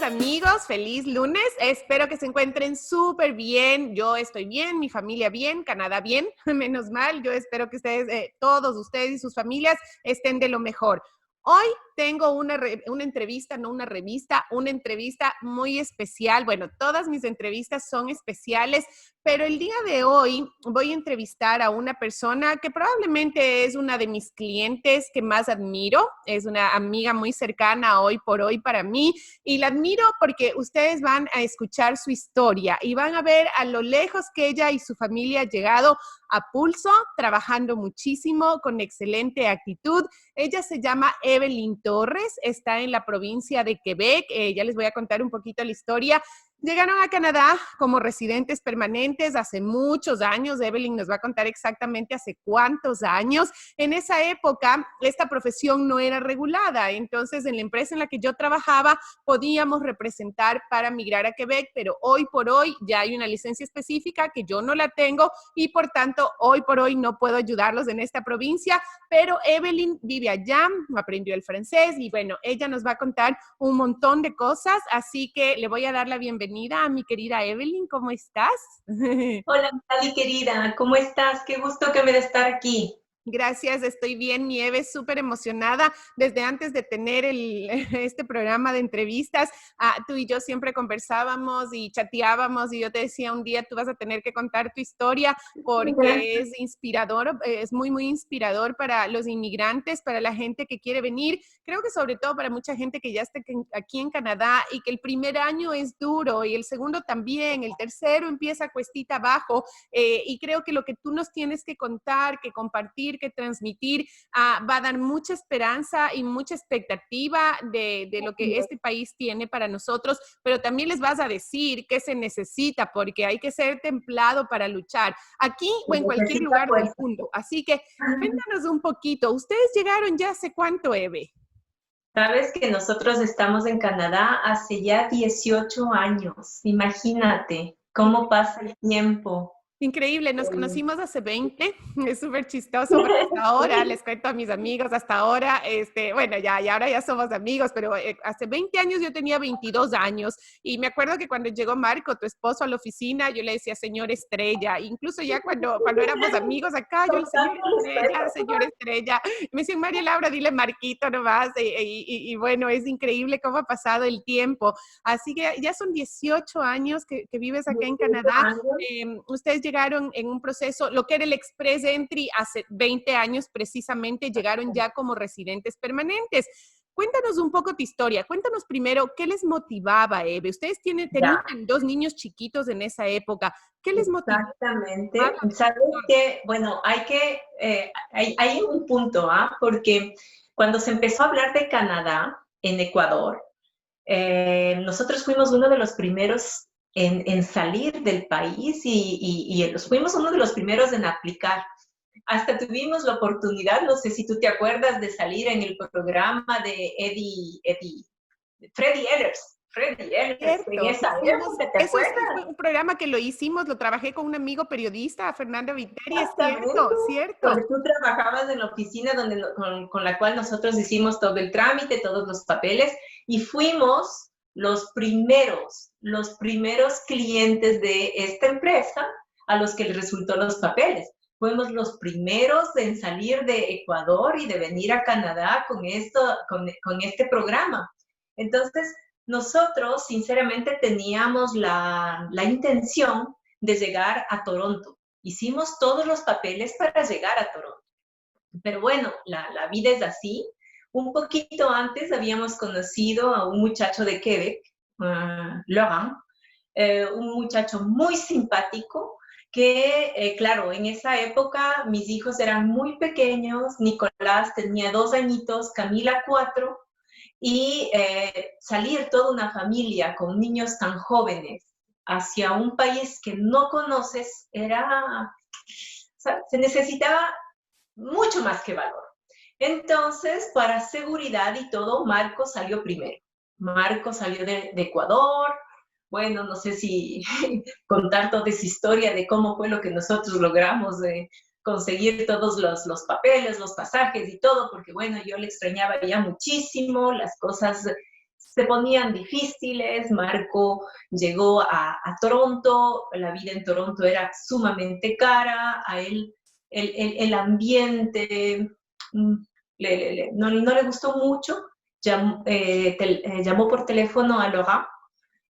queridos amigos, feliz lunes. Espero que se encuentren súper bien. Yo estoy bien, mi familia bien, Canadá bien, menos mal. Yo espero que ustedes, todos ustedes y sus familias estén de lo mejor. Hoy tengo una entrevista, no una revista, una entrevista muy especial. Bueno, todas mis entrevistas son especiales, pero el día de hoy voy a entrevistar a una persona que probablemente es una de mis clientes que más admiro. Es una amiga muy cercana hoy por hoy para mí y la admiro porque ustedes van a escuchar su historia y van a ver a lo lejos que ella y su familia han llegado a pulso, trabajando muchísimo, con excelente actitud. Ella se llama Evelyn Torres, está en la provincia de Quebec. Ya les voy a contar un poquito la historia. Llegaron a Canadá como residentes permanentes hace muchos años. Evelyn nos va a contar exactamente hace cuántos años. En esa época, esta profesión no era regulada. Entonces, en la empresa en la que yo trabajaba, podíamos representar para migrar a Quebec, pero hoy por hoy ya hay una licencia específica que yo no la tengo y por tanto, hoy por hoy no puedo ayudarlos en esta provincia, pero Evelyn vive allá, aprendió el francés y bueno, ella nos va a contar un montón de cosas, así que le voy a dar la bienvenida a mi querida Evelyn. ¿Cómo estás? Hola, Natalie querida, ¿cómo estás? Qué gusto que me de estar aquí. Gracias, estoy bien, Nieves, súper emocionada. Desde antes de tener este programa de entrevistas, tú y yo siempre conversábamos y chateábamos y yo te decía un día tú vas a tener que contar tu historia porque Gracias. es inspirador, es muy, muy inspirador para los inmigrantes, para la gente que quiere venir. Creo que sobre todo para mucha gente que ya está aquí en Canadá y que el primer año es duro y el segundo también, el tercero empieza cuestita abajo y creo que lo que tú nos tienes que contar, que compartir, que transmitir, va a dar mucha esperanza y mucha expectativa de lo que este país tiene para nosotros, pero también les vas a decir qué se necesita, porque hay que ser templado para luchar, aquí o en cualquier Necesita lugar del fuerza. mundo. Así que cuéntanos un poquito, ¿ustedes llegaron ya hace cuánto, Eve? Sabes que nosotros estamos en Canadá hace ya 18 años. Imagínate cómo pasa el tiempo. Increíble, nos Eh, conocimos hace 20, es súper chistoso porque hasta ahora, Sí, les cuento a mis amigos, hasta ahora, bueno, ya, y ahora ya somos amigos, pero hace 20 años yo tenía 22 años y me acuerdo que cuando llegó Marco, tu esposo, a la oficina, yo le decía señor Estrella, incluso ya cuando éramos amigos acá, yo le contando la historia. señor Estrella, y me decían, María Laura, dile Marquito nomás, y bueno, es increíble cómo ha pasado el tiempo, así que ya son 18 años que vives acá en 18 Canadá. años. Ustedes llegaron en un proceso, lo que era el Express Entry hace 20 años precisamente, llegaron ya como residentes permanentes. Cuéntanos un poco tu historia. Cuéntanos primero, ¿qué les motivaba, Eve? Ustedes tenían Ya, dos niños chiquitos en esa época. ¿Qué les motivaba exactamente. a Sabes que, bueno, hay un punto, ¿ah? Porque cuando se empezó a hablar de Canadá en Ecuador, nosotros fuimos uno de los primeros en salir del país y fuimos uno de los primeros en aplicar. Hasta tuvimos la oportunidad, no sé si tú te acuerdas, de salir en el programa de Freddy Ehlers. Freddy Ehlers, en cierto? esa Hicimos, época, ¿te eso acuerdas? fue un programa que lo hicimos, lo trabajé con un amigo periodista, Fernando Viteri, es Exactamente, cierto, cierto. donde tú trabajabas en la oficina con la cual nosotros hicimos todo el trámite, todos los papeles, y fuimos los primeros clientes de esta empresa a los que les resultó los papeles. Fuimos los primeros en salir de Ecuador y de venir a Canadá con este programa. Entonces, nosotros sinceramente teníamos la intención de llegar a Toronto. Hicimos todos los papeles para llegar a Toronto. Pero bueno, la vida es así. Un poquito antes habíamos conocido a un muchacho de Quebec, Laurent, un muchacho muy simpático que, claro, en esa época mis hijos eran muy pequeños, Nicolás tenía 2 añitos, Camila 4, y salir toda una familia con niños tan jóvenes hacia un país que no conoces o sea, se necesitaba mucho más que valor. Entonces, para seguridad y todo, Marco salió primero. Marco salió de Ecuador. Bueno, no sé si contar toda esa historia de cómo fue lo que nosotros logramos conseguir todos los papeles, los pasajes y todo, porque bueno, yo le extrañaba ya muchísimo, las cosas se ponían difíciles. Marco llegó a Toronto, la vida en Toronto era sumamente cara, a él el ambiente mm, no le gustó mucho, llamó por teléfono a Laurent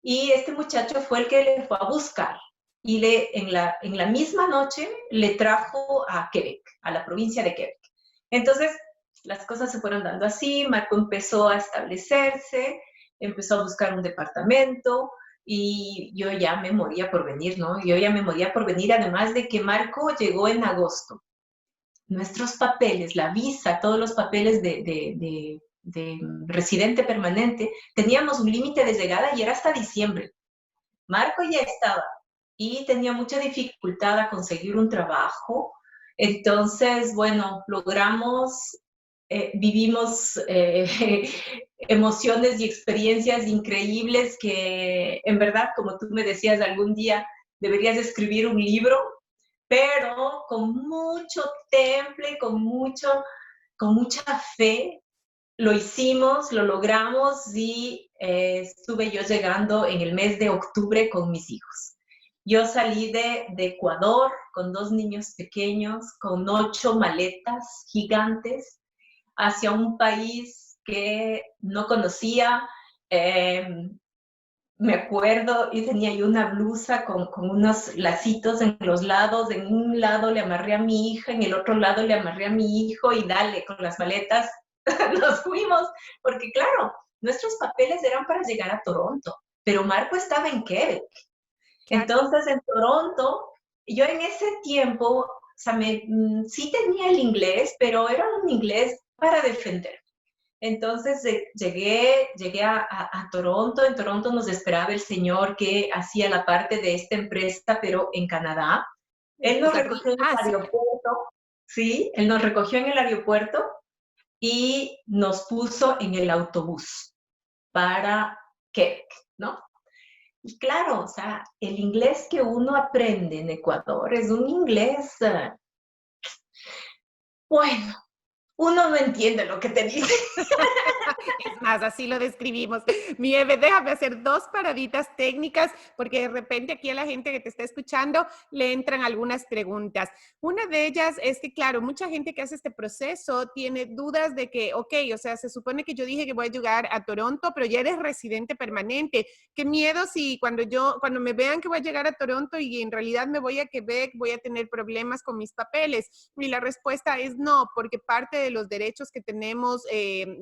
y este muchacho fue el que le fue a buscar y en la misma noche le trajo a Quebec, a la provincia de Quebec. Entonces, las cosas se fueron dando así, Marco empezó a establecerse, empezó a buscar un departamento y yo ya me moría por venir, ¿no? Yo ya me moría por venir, además de que Marco llegó en agosto. Nuestros papeles, la visa, todos los papeles de residente permanente, teníamos un límite de llegada y era hasta diciembre. Marco ya estaba y tenía mucha dificultad a conseguir un trabajo. Entonces, bueno, vivimos emociones y experiencias increíbles que en verdad, como tú me decías algún día, deberías escribir un libro, pero con mucho temple, con mucha fe, lo hicimos, lo logramos y estuve yo llegando en el mes de octubre con mis hijos. Yo salí de Ecuador con 2 niños pequeños, con 8 maletas gigantes, hacia un país que no conocía. Me acuerdo y tenía yo una blusa con unos lacitos en los lados. En un lado le amarré a mi hija, en el otro lado le amarré a mi hijo y dale, con las maletas nos fuimos, porque claro, nuestros papeles eran para llegar a Toronto, pero Marco estaba en Quebec. Claro. Entonces, en Toronto, yo en ese tiempo, o sea, sí tenía el inglés, pero era un inglés para defender. Entonces llegué a Toronto. En Toronto nos esperaba el señor que hacía la parte de esta empresa, pero en Canadá. Él nos recogió en el aeropuerto, sí, él nos recogió en el aeropuerto y nos puso en el autobús para Quebec, ¿no? Y claro, o sea, el inglés que uno aprende en Ecuador es un inglés, bueno, uno no entiende lo que te dice. Es más, así lo describimos. Mi Eve, déjame hacer 2 paraditas técnicas, porque de repente aquí a la gente que te está escuchando le entran algunas preguntas. Una de ellas es que, claro, mucha gente que hace este proceso tiene dudas de que, ok, o sea, se supone que yo dije que voy a llegar a Toronto, pero ya eres residente permanente. Qué miedo si cuando me vean que voy a llegar a Toronto y en realidad me voy a Quebec, voy a tener problemas con mis papeles. Y la respuesta es no, porque parte de los derechos que tenemos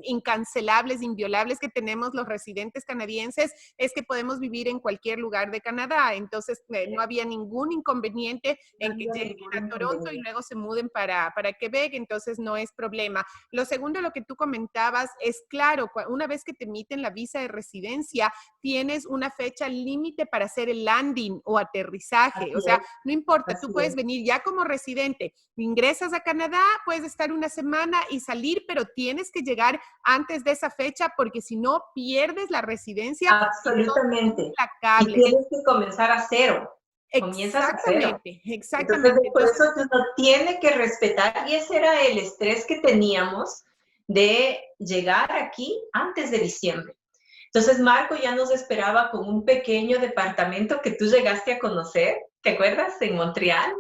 incancelables, inviolables que tenemos los residentes canadienses es que podemos vivir en cualquier lugar de Canadá. Entonces, no había ningún inconveniente en que lleguen a Toronto y luego se muden para Quebec, entonces no es problema. Lo segundo, lo que tú comentabas, es claro, una vez que te emiten la visa de residencia, tienes una fecha límite para hacer el landing o aterrizaje. O sea, no importa, tú puedes venir ya como residente, ingresas a Canadá, puedes estar una semana y salir, pero tienes que llegar antes de esa fecha porque si no pierdes la residencia. Absolutamente. Y tienes que comenzar a cero. Comienzas a cero. Exactamente. Entonces, por eso uno tiene que respetar, y ese era el estrés que teníamos de llegar aquí antes de diciembre. Entonces, Marco ya nos esperaba con un pequeño departamento que tú llegaste a conocer, ¿te acuerdas? En Montreal.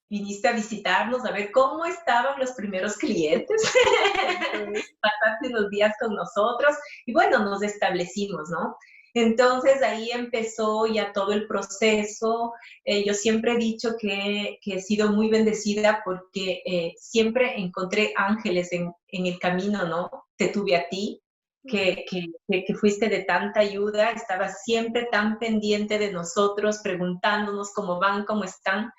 Viniste a visitarnos, a ver cómo estaban los primeros clientes. Pasaste unos días con nosotros y bueno, nos establecimos, ¿no? Entonces ahí empezó ya todo el proceso. Yo siempre he dicho que he sido muy bendecida porque siempre encontré ángeles en el camino, ¿no? Te tuve a ti, que fuiste de tanta ayuda, estabas siempre tan pendiente de nosotros, preguntándonos cómo van, cómo están.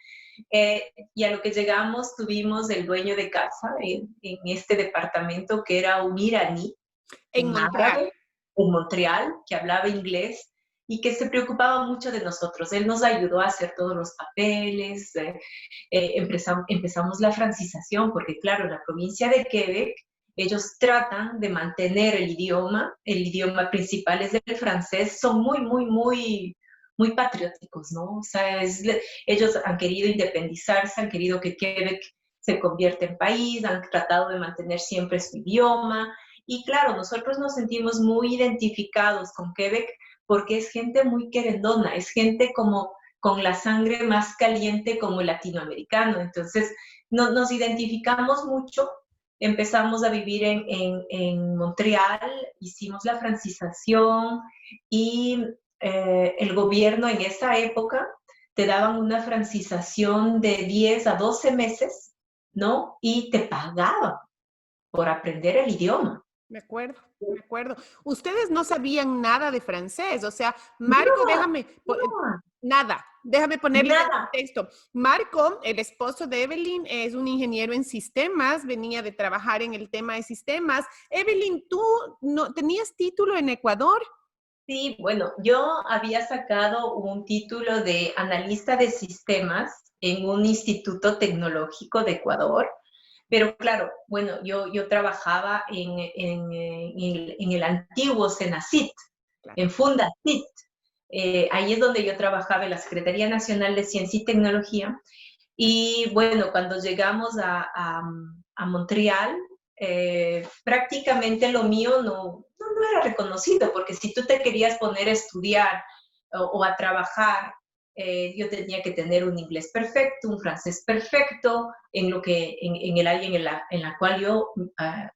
Y a lo que llegamos tuvimos el dueño de casa en este departamento que era un iraní en Montreal. En Montreal, que hablaba inglés y que se preocupaba mucho de nosotros. Él nos ayudó a hacer todos los papeles, empezamos la francización, porque claro, en la provincia de Quebec ellos tratan de mantener el idioma principal es el francés, son muy patrióticos, ¿no? O sea, ellos han querido independizarse, han querido que Quebec se convierta en país, han tratado de mantener siempre su idioma Y claro, nosotros nos sentimos muy identificados con Quebec porque es gente muy querendona, es gente como con la sangre más caliente como el latinoamericano. Entonces, nos identificamos mucho. Empezamos a vivir en Montreal, hicimos la francización y el gobierno en esa época te daban una francización de 10 a 12 meses, ¿no? Y te pagaban por aprender el idioma. Me acuerdo, me acuerdo. Ustedes no sabían nada de francés, o sea, Marco, No, no, nada, déjame ponerles en nada. contexto. Marco, el esposo de Evelyn, es un ingeniero en sistemas, venía de trabajar en el tema de sistemas. Evelyn, ¿tú no tenías título en Ecuador? Sí, bueno, yo había sacado un título de analista de sistemas en un instituto tecnológico de Ecuador, pero claro, bueno, yo trabajaba en el antiguo Senacit, Claro. en Fundacit. Ahí es donde yo trabajaba en la Secretaría Nacional de Ciencia y Tecnología. Y bueno, cuando llegamos a Montreal, prácticamente lo mío no era reconocido, porque si tú te querías poner a estudiar o a trabajar, yo tenía que tener un inglés perfecto, un francés perfecto, en el área en la cual yo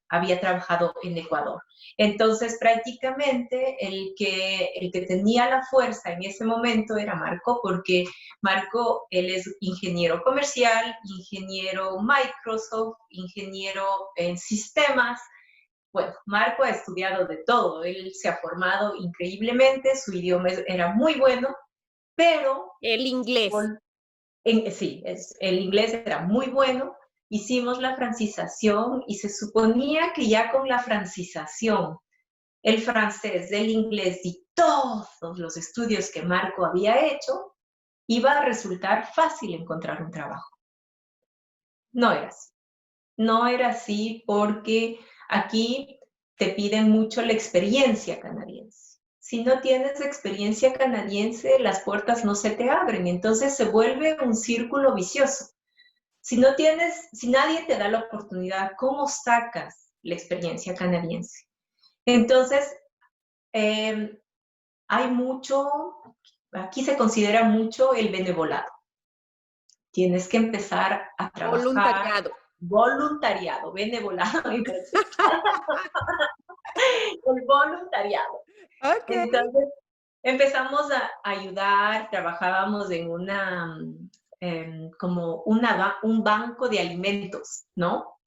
había trabajado en Ecuador. Entonces, prácticamente el que tenía la fuerza en ese momento era Marco, porque Marco, él es ingeniero comercial, ingeniero Microsoft, ingeniero en sistemas. Bueno, Marco ha estudiado de todo, él se ha formado increíblemente, su idioma era muy bueno, pero El inglés. sí, el inglés era muy bueno. Hicimos la francización y se suponía que ya con la francización, el francés, el inglés y todos los estudios que Marco había hecho, iba a resultar fácil encontrar un trabajo. No era así. No era así porque aquí te piden mucho la experiencia canadiense. Si no tienes experiencia canadiense, las puertas no se te abren, entonces se vuelve un círculo vicioso. Si nadie te da la oportunidad, ¿cómo sacas la experiencia canadiense? Entonces, eh, hay mucho, aquí se considera mucho el benevolado. Tienes que empezar a trabajar Voluntariado. voluntariado, benevolado, el voluntariado. Ok. Entonces, empezamos a ayudar, trabajábamos en como un banco de alimentos, ¿no?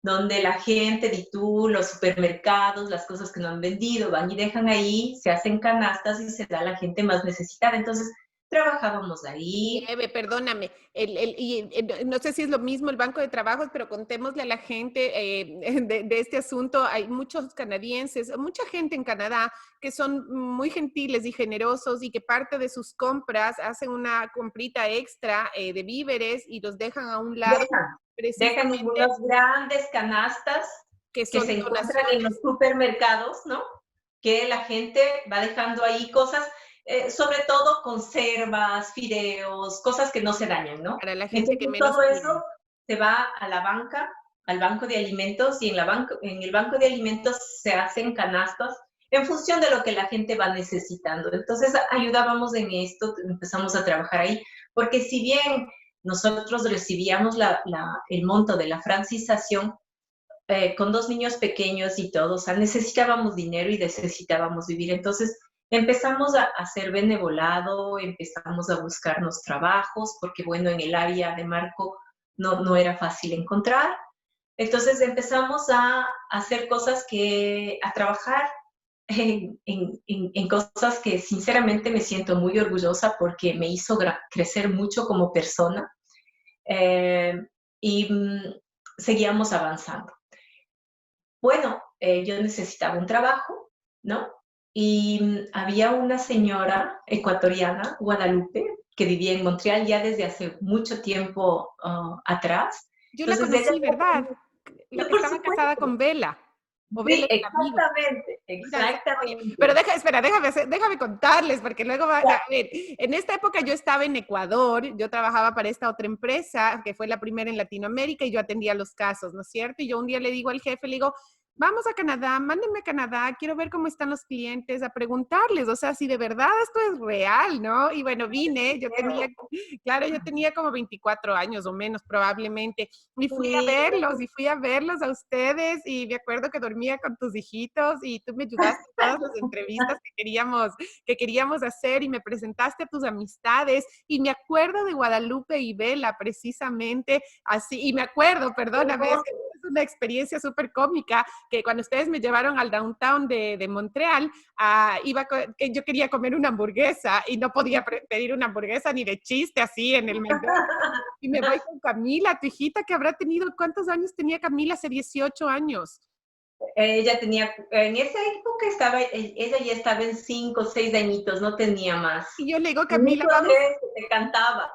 Donde la gente, y tú, los supermercados, las cosas que no han vendido, van y dejan ahí, se hacen canastas y se da a la gente más necesitada. Entonces, trabajábamos ahí. Eve, perdóname, no sé si es lo mismo el banco de trabajos, pero contémosle a la gente de este asunto. Hay muchos canadienses, mucha gente en Canadá que son muy gentiles y generosos y que parte de sus compras hacen una comprita extra de víveres y los dejan a un lado Dejan precisamente unas grandes canastas que que son se encuentran en los donaciones. supermercados, ¿no? Que la gente va dejando ahí cosas, sobre todo conservas, fideos, cosas que no se dañan, ¿no? Para la gente que Entonces menos todo tiene. eso se va a la banca, al banco de alimentos, y en el banco de alimentos se hacen canastas en función de lo que la gente va necesitando. Entonces ayudábamos en esto, empezamos a trabajar ahí, porque si bien nosotros recibíamos el monto de la francización, con dos niños pequeños y todo, o sea, necesitábamos dinero y necesitábamos vivir. Entonces empezamos a hacer benevolado, empezamos a buscarnos trabajos, porque bueno, en el área de Marco no era fácil encontrar. Entonces empezamos a hacer a trabajar en cosas que sinceramente me siento muy orgullosa porque me hizo crecer mucho como persona, eh, y seguíamos avanzando. Bueno, yo necesitaba un trabajo, ¿no? Y había una señora ecuatoriana, Guadalupe, que vivía en Montreal ya desde hace mucho tiempo atrás. Yo la Entonces ella, conocí, ¿verdad? sí, La que por estaba casada supuesto, con Vela, o Vela sí, era el amigo. exactamente, Mira, oye, pero exactamente. espera, déjame contarles, porque luego va Ya, a ver, en esta época yo estaba en Ecuador, yo trabajaba para esta otra empresa, que fue la primera en Latinoamérica, y yo atendía los casos, ¿no es cierto? Y yo un día le digo al jefe, le digo, vamos a Canadá, mándenme a Canadá, quiero ver cómo están los clientes, a preguntarles, o sea, si de verdad esto es real, ¿no? Y bueno, vine, yo tenía, claro, yo tenía como 24 años o menos probablemente, y fui a verlos a ustedes, y me acuerdo que dormía con tus hijitos, y tú me ayudaste en todas las entrevistas que queríamos hacer, y me presentaste a tus amistades, y me acuerdo de Guadalupe y Bella, precisamente, así, y me acuerdo, perdóname, es que es una experiencia súper cómica, que cuando ustedes me llevaron al downtown de Montreal, que yo quería comer una hamburguesa y no podía pedir una hamburguesa ni de chiste así en el McDonald's. Y me voy con Camila, tu hijita que habrá tenido, ¿cuántos años tenía Camila? Hace 18 años. Ella tenía, en esa época estaba, ella ya estaba en 5 o 6 añitos, no tenía más. Y yo le digo, Mi Camila, hijo vamos. te cantaba.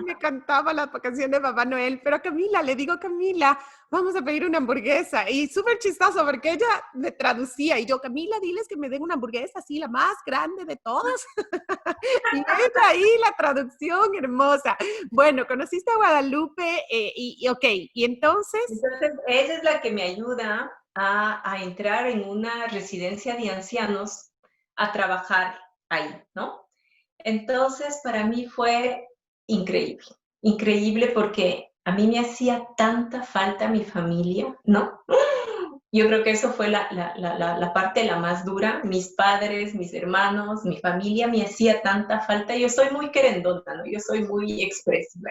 Me cantaba la canción de Papá Noel, pero Camila, le digo, Camila, vamos a pedir una hamburguesa. Y súper chistoso porque ella me traducía y yo, Camila, diles que me den una hamburguesa así, la más grande de todas. Y ella ahí la traducción hermosa. Bueno, conociste a Guadalupe ok, y entonces... Entonces, ella es la que me ayuda a entrar en una residencia de ancianos a trabajar ahí, ¿no? Entonces, para mí fue increíble, increíble porque a mí me hacía tanta falta mi familia, ¿no? Yo creo que eso fue la parte la más dura. Mis padres, mis hermanos, mi familia me hacía tanta falta. Yo soy muy querendona, ¿no? Yo soy muy expresiva.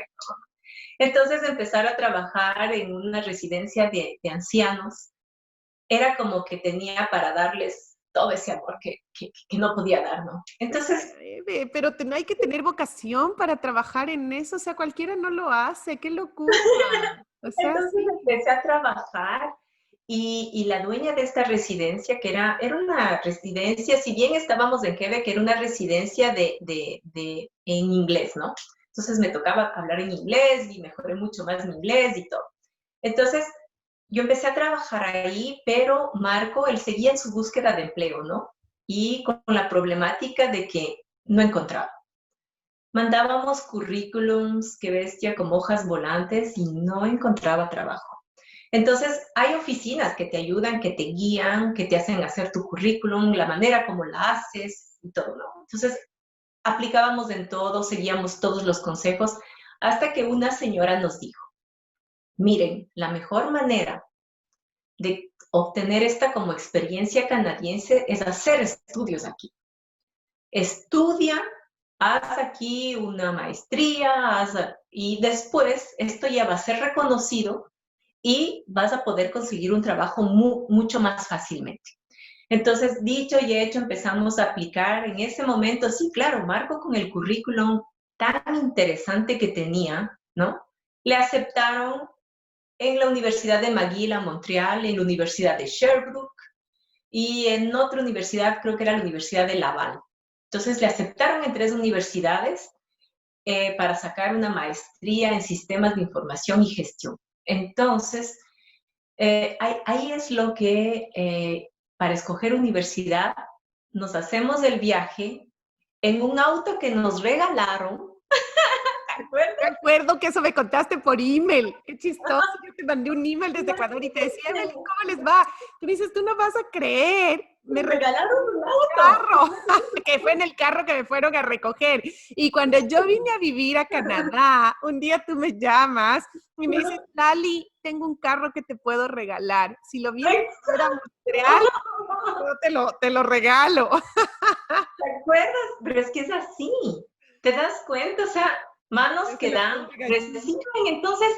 Entonces, empezar a trabajar en una residencia de ancianos era como que tenía para darles todo ese amor que no podía dar, ¿no? Entonces, Pero hay que tener vocación para trabajar en eso, o sea, cualquiera no lo hace, qué locura. O sea, entonces sí. empecé a trabajar y la dueña de esta residencia, que era una residencia, si bien estábamos en Quebec, era una residencia en inglés, ¿no? Entonces me tocaba hablar en inglés y mejoré mucho más mi inglés y todo. Entonces, yo empecé a trabajar ahí, pero Marco, él seguía en su búsqueda de empleo, ¿no? Y con la problemática de que no encontraba. Mandábamos currículums, qué bestia, como hojas volantes y no encontraba trabajo. Entonces, hay oficinas que te ayudan, que te guían, que te hacen hacer tu currículum, la manera como la haces y todo, ¿no? Entonces, aplicábamos en todo, seguíamos todos los consejos, hasta que una señora nos dijo, miren, la mejor manera de obtener esta como experiencia canadiense es hacer estudios aquí. Estudia, haz aquí una maestría, y después esto ya va a ser reconocido y vas a poder conseguir un trabajo mucho más fácilmente. Entonces, dicho y hecho, empezamos a aplicar. En ese momento, sí, claro, Marco con el currículum tan interesante que tenía, ¿no? Le aceptaron en la Universidad de McGill a Montreal, en la Universidad de Sherbrooke y en otra universidad, creo que era la Universidad de Laval. Entonces le aceptaron en 3 universidades para sacar una maestría en sistemas de información y gestión. Entonces, ahí es lo que, para escoger universidad, nos hacemos el viaje en un auto que nos regalaron. ¿Te acuerdas? Me acuerdo que eso me contaste por email. Qué chistoso. Yo te mandé un email desde Ecuador y te decía, Evelyn, ¿cómo les va? Tú me dices, tú no vas a creer. Me Nos regalaron un carro, auto. que fue en el carro que me fueron a recoger. Y cuando yo vine a vivir a Canadá, un día tú me llamas y me dices, Lali, tengo un carro que te puedo regalar. Si lo vienes a ver a Montreal, yo te lo regalo. ¿Te acuerdas? Pero es que es así. ¿Te das cuenta? O sea, manos que dan, reciben. Entonces,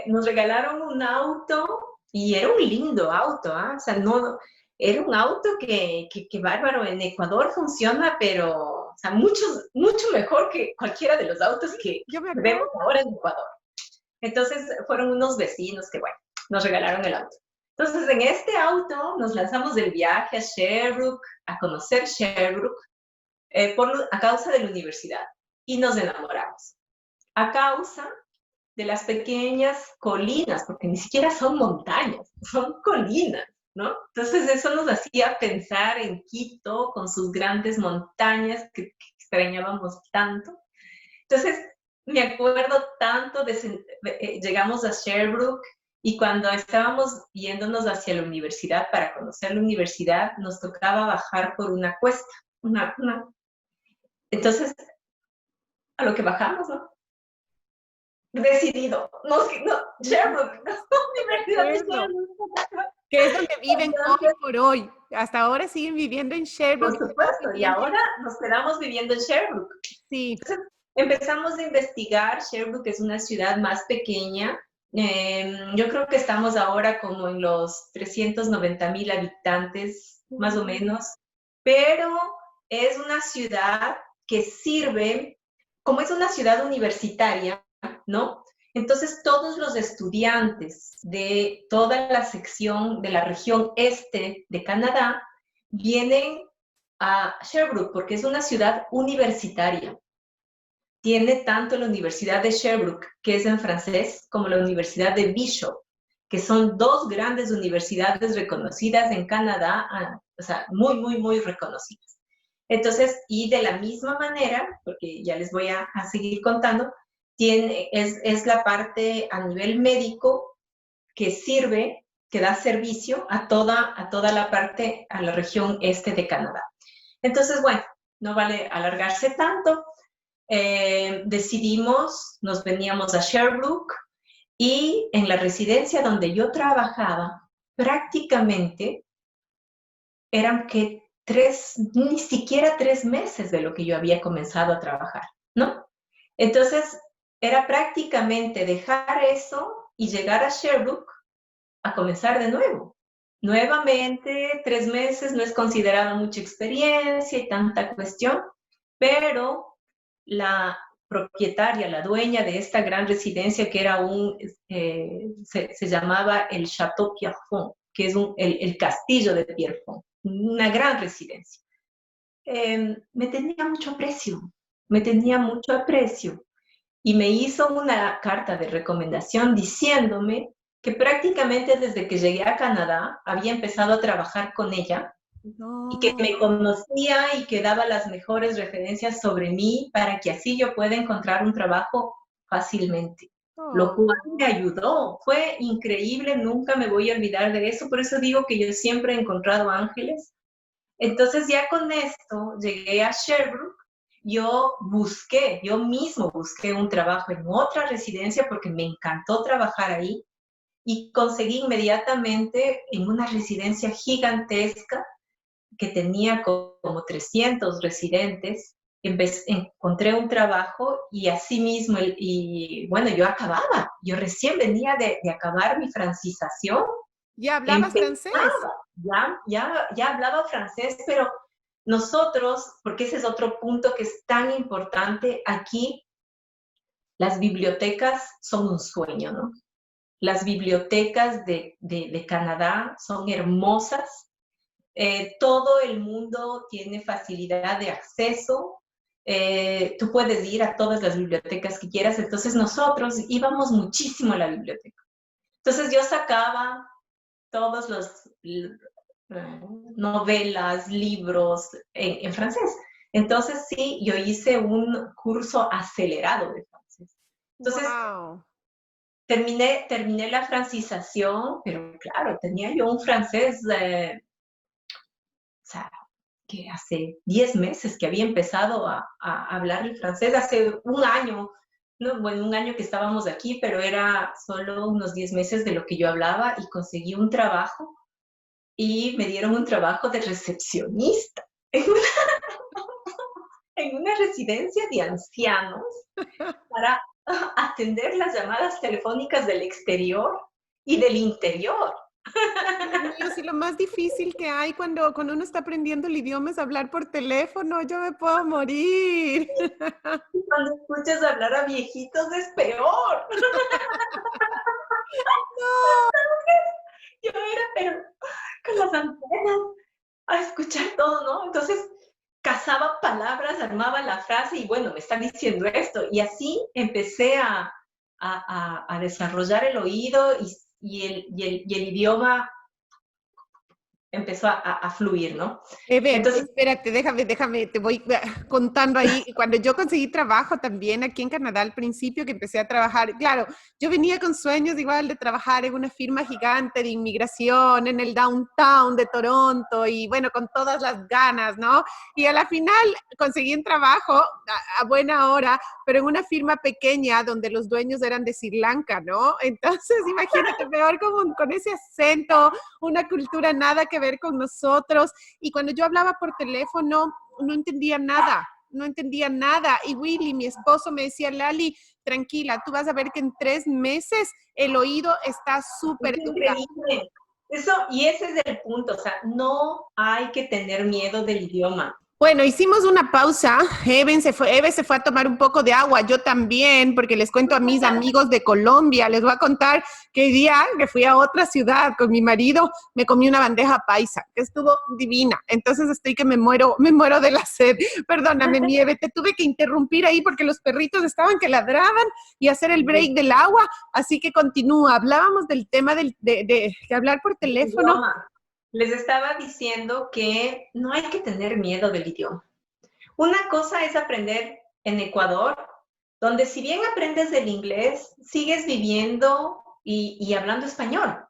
nos regalaron un auto y era un lindo auto, ¿ah? O sea, no, era un auto que bárbaro, en Ecuador funciona, pero, o sea, mucho mejor que cualquiera de los autos que Yo me vemos acuerdo. ahora en Ecuador. Entonces, fueron unos vecinos que, bueno, nos regalaron el auto. Entonces, en este auto nos lanzamos del viaje a Sherbrooke, a conocer Sherbrooke, a causa de la universidad, y nos enamoramos. A causa de las pequeñas colinas, porque ni siquiera son montañas, son colinas, ¿no? Entonces eso nos hacía pensar en Quito con sus grandes montañas que extrañábamos tanto. Entonces me acuerdo tanto llegamos a Sherbrooke Y cuando estábamos yéndonos hacia la universidad para conocer la universidad, nos tocaba bajar por una cuesta. Entonces, a lo que bajamos, ¿no? Decidido, Sherbrooke, Universidad de Sherbrooke. Que es donde viven hoy Entonces, por hoy. Hasta ahora siguen viviendo en por Sherbrooke. supuesto, y ahora nos quedamos viviendo en Sherbrooke. Sí. Entonces, empezamos a investigar. Sherbrooke es una ciudad más pequeña. Yo creo que estamos ahora como en los 390,000 habitantes, más o menos, pero es una ciudad que sirve, como es una ciudad universitaria, ¿no? Entonces, todos los estudiantes de toda la sección de la región este de Canadá vienen a Sherbrooke porque es una ciudad universitaria. Tiene tanto la Universidad de Sherbrooke, que es en francés, como la Universidad de Bishop, que son dos grandes universidades reconocidas en Canadá, o sea, muy, muy, muy reconocidas. Entonces, y de la misma manera, porque ya les voy a seguir contando, es la parte a nivel médico que sirve, que da servicio a toda la parte, a la región este de Canadá. Entonces, bueno, no vale alargarse tanto. Decidimos, nos veníamos a Sherbrooke y en la residencia donde yo trabajaba, prácticamente eran que ni siquiera 3 meses de lo que yo había comenzado a trabajar, ¿no? Entonces, era prácticamente dejar eso y llegar a Sherbrooke a comenzar de nuevo. Nuevamente, 3 meses no es considerada mucha experiencia y tanta cuestión, pero la propietaria, la dueña de esta gran residencia, que era se llamaba el Château Pierrefonds, que es el castillo de Pierrefonds, una gran residencia. Me tenía mucho aprecio y me hizo una carta de recomendación diciéndome que prácticamente desde que llegué a Canadá había empezado a trabajar con ella y que me conocía y que daba las mejores referencias sobre mí para que así yo pueda encontrar un trabajo fácilmente. Lo cual me ayudó, fue increíble, nunca me voy a olvidar de eso, por eso digo que yo siempre he encontrado ángeles. Entonces ya con esto llegué a Sherbrooke, yo mismo busqué un trabajo en otra residencia porque me encantó trabajar ahí y conseguí inmediatamente en una residencia gigantesca que tenía como 300 residentes, encontré un trabajo y así mismo, y bueno, yo recién venía de acabar mi francización. ¿Ya hablabas francés? Ya hablaba francés, pero nosotros, porque ese es otro punto que es tan importante, aquí las bibliotecas son un sueño, ¿no? Las bibliotecas de Canadá son hermosas. Todo el mundo tiene facilidad de acceso. Tú puedes ir a todas las bibliotecas que quieras. Entonces nosotros íbamos muchísimo a la biblioteca. Entonces yo sacaba todos los novelas, libros en francés. Entonces sí, yo hice un curso acelerado de francés. Entonces wow. terminé la francización, pero claro, tenía yo un francés, o sea, que hace 10 meses que había empezado a hablar el francés, hace un año, ¿no? Bueno, un año que estábamos aquí, pero era solo unos 10 meses de lo que yo hablaba y conseguí un trabajo y me dieron un trabajo de recepcionista en una residencia de ancianos para atender las llamadas telefónicas del exterior y del interior. Dios mío, si lo más difícil que hay cuando uno está aprendiendo el idioma es hablar por teléfono, yo me puedo morir. Y cuando escuchas hablar a viejitos es peor. No. Yo era, pero con las antenas, a escuchar todo, ¿no? Entonces, cazaba palabras, armaba la frase y bueno, me están diciendo esto. Y así empecé a desarrollar el oído y el idioma empezó a fluir, ¿no? Eve, Entonces, espérate, déjame, te voy contando ahí. Cuando yo conseguí trabajo también aquí en Canadá al principio que empecé a trabajar, claro, yo venía con sueños igual de trabajar en una firma gigante de inmigración en el downtown de Toronto y bueno, con todas las ganas, ¿no? Y a la final conseguí un trabajo a buena hora, pero en una firma pequeña donde los dueños eran de Sri Lanka, ¿no? Entonces, imagínate, peor como con ese acento, una cultura nada que ver con nosotros. Y cuando yo hablaba por teléfono, no entendía nada, no entendía nada. Y Willy, mi esposo, me decía, Lali, tranquila, tú vas a ver que en 3 meses el oído está súper es educado. increíble. Eso, y ese es el punto, o sea, no hay que tener miedo del idioma. Bueno, hicimos una pausa. Eve se fue a tomar un poco de agua. Yo también, porque les cuento a mis amigos de Colombia. Les voy a contar que el día que fui a otra ciudad con mi marido, me comí una bandeja paisa, que estuvo divina. Entonces estoy que me muero de la sed. Perdóname, mi Eve, te tuve que interrumpir ahí porque los perritos estaban que ladraban y hacer el break del agua. Así que continúa. Hablábamos del tema de hablar por teléfono. Idioma. Les estaba diciendo que no hay que tener miedo del idioma. Una cosa es aprender en Ecuador, donde si bien aprendes el inglés, sigues viviendo y hablando español.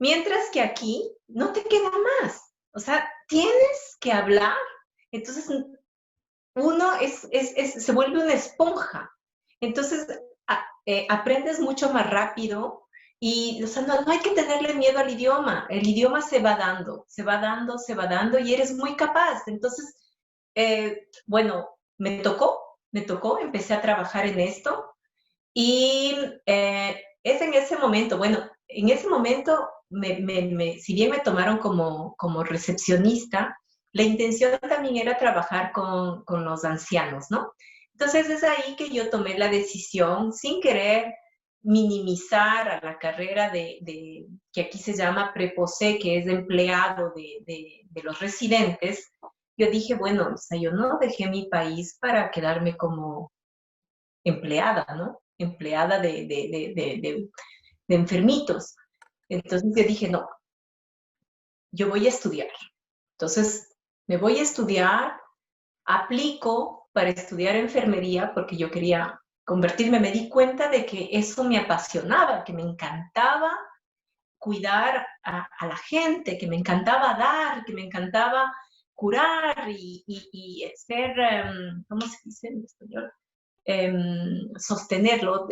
Mientras que aquí no te queda más. O sea, tienes que hablar. Entonces, uno se vuelve una esponja. Entonces, aprendes mucho más rápido y o sea, no hay que tenerle miedo al idioma. El idioma se va dando, se va dando, se va dando y eres muy capaz. Entonces, bueno, me tocó, empecé a trabajar en esto y es en ese momento, bueno, en ese momento, si bien me tomaron como recepcionista, la intención también era trabajar con los ancianos, ¿no? Entonces es ahí que yo tomé la decisión, sin querer minimizar a la carrera que aquí se llama preposé, que es de empleado de los residentes. Yo dije, bueno, o sea, yo no dejé mi país para quedarme como empleada, ¿no? Empleada de enfermitos. Entonces yo dije, no, yo voy a estudiar. Entonces me voy a estudiar, aplico para estudiar enfermería porque yo quería convertirme. Me di cuenta de que eso me apasionaba, que me encantaba cuidar a la gente, que me encantaba dar, que me encantaba curar y ser, ¿cómo se dice en español? Sostenerlo,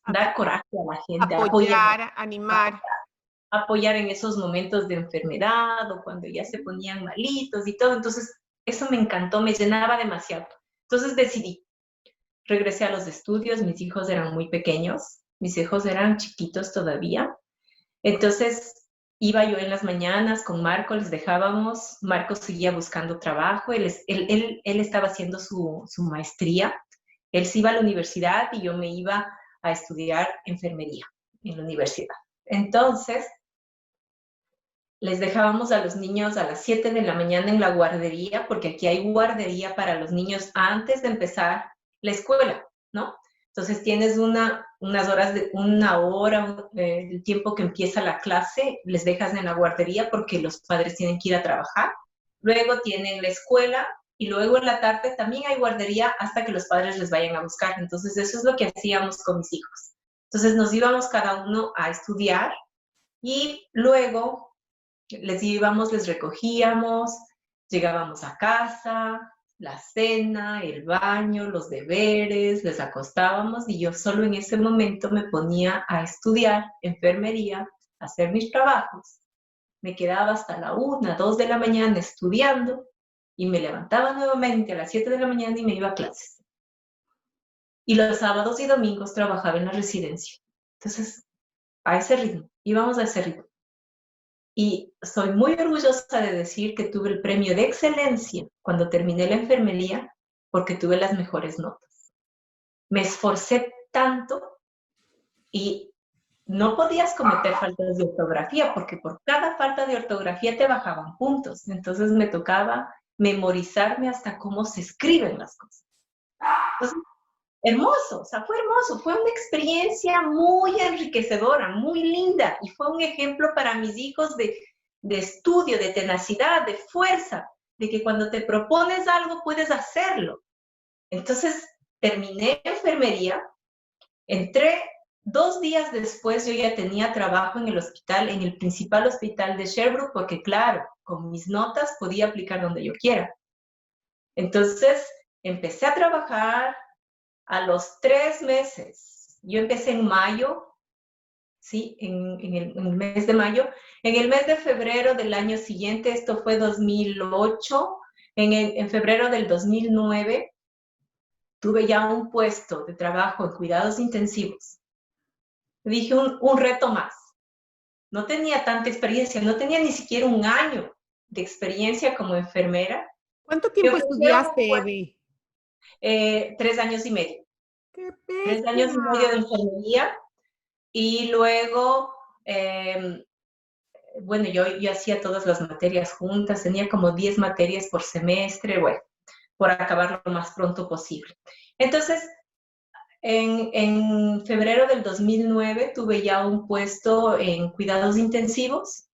dar coraje a la gente, Apoyar, animar. apoyar en esos momentos de enfermedad o cuando ya se ponían malitos y todo. Entonces, eso me encantó, me llenaba demasiado. Entonces decidí, regresé a los estudios, mis hijos eran muy pequeños, mis hijos eran chiquitos todavía. Entonces, iba yo en las mañanas con Marco, les dejábamos, Marco seguía buscando trabajo, él estaba haciendo su maestría, él se iba a la universidad y yo me iba a estudiar enfermería en la universidad. Entonces, les dejábamos a los niños a las 7 de la mañana en la guardería, porque aquí hay guardería para los niños antes de empezar la escuela, ¿no? Entonces tienes unas horas, una hora, el tiempo que empieza la clase, les dejas en la guardería porque los padres tienen que ir a trabajar. Luego tienen la escuela y luego en la tarde también hay guardería hasta que los padres les vayan a buscar. Entonces eso es lo que hacíamos con mis hijos. Entonces nos íbamos cada uno a estudiar y luego les íbamos, les recogíamos, llegábamos a casa, la cena, el baño, los deberes, les acostábamos y yo solo en ese momento me ponía a estudiar enfermería, a hacer mis trabajos. Me quedaba hasta la 1, 2 de la mañana estudiando y me levantaba nuevamente a las 7 de la mañana y me iba a clases. Y los sábados y domingos trabajaba en la residencia. Entonces, a ese ritmo, íbamos a ese ritmo. Y soy muy orgullosa de decir que tuve el premio de excelencia cuando terminé la enfermería porque tuve las mejores notas. Me esforcé tanto y no podías cometer faltas de ortografía porque por cada falta de ortografía te bajaban puntos. Entonces me tocaba memorizarme hasta cómo se escriben las cosas. Entonces, hermoso, o sea, fue hermoso, fue una experiencia muy enriquecedora, muy linda y fue un ejemplo para mis hijos de de estudio, de tenacidad, de fuerza, de que cuando te propones algo puedes hacerlo. Entonces, terminé enfermería, entré 2 días después, yo ya tenía trabajo en el hospital, en el principal hospital de Sherbrooke, porque claro, con mis notas podía aplicar donde yo quiera. Entonces, empecé a trabajar a los 3 meses. Yo empecé en mayo, ¿sí? En el mes de mayo. En el mes de febrero del año siguiente, esto fue 2008, en febrero del 2009, tuve ya un puesto de trabajo en cuidados intensivos. Dije un reto más. No tenía tanta experiencia, no tenía ni siquiera un año de experiencia como enfermera. ¿Cuánto Me tiempo ofrecieron estudiaste, Evi? 3 años y medio. ¡Qué 3 años y medio de bella! enfermería. Y luego, bueno, yo hacía todas las materias juntas, tenía como 10 materias por semestre, bueno, por acabar lo más pronto posible. Entonces, en febrero del 2009 tuve ya un puesto en cuidados intensivos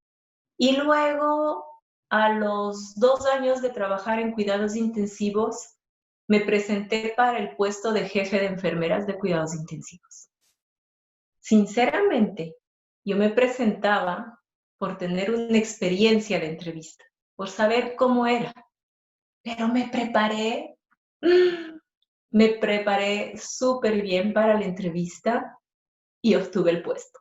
y luego, a los 2 años de trabajar en cuidados intensivos, me presenté para el puesto de jefe de enfermeras de cuidados intensivos. Sinceramente, yo me presentaba por tener una experiencia de entrevista, por saber cómo era, pero me preparé súper bien para la entrevista y obtuve el puesto.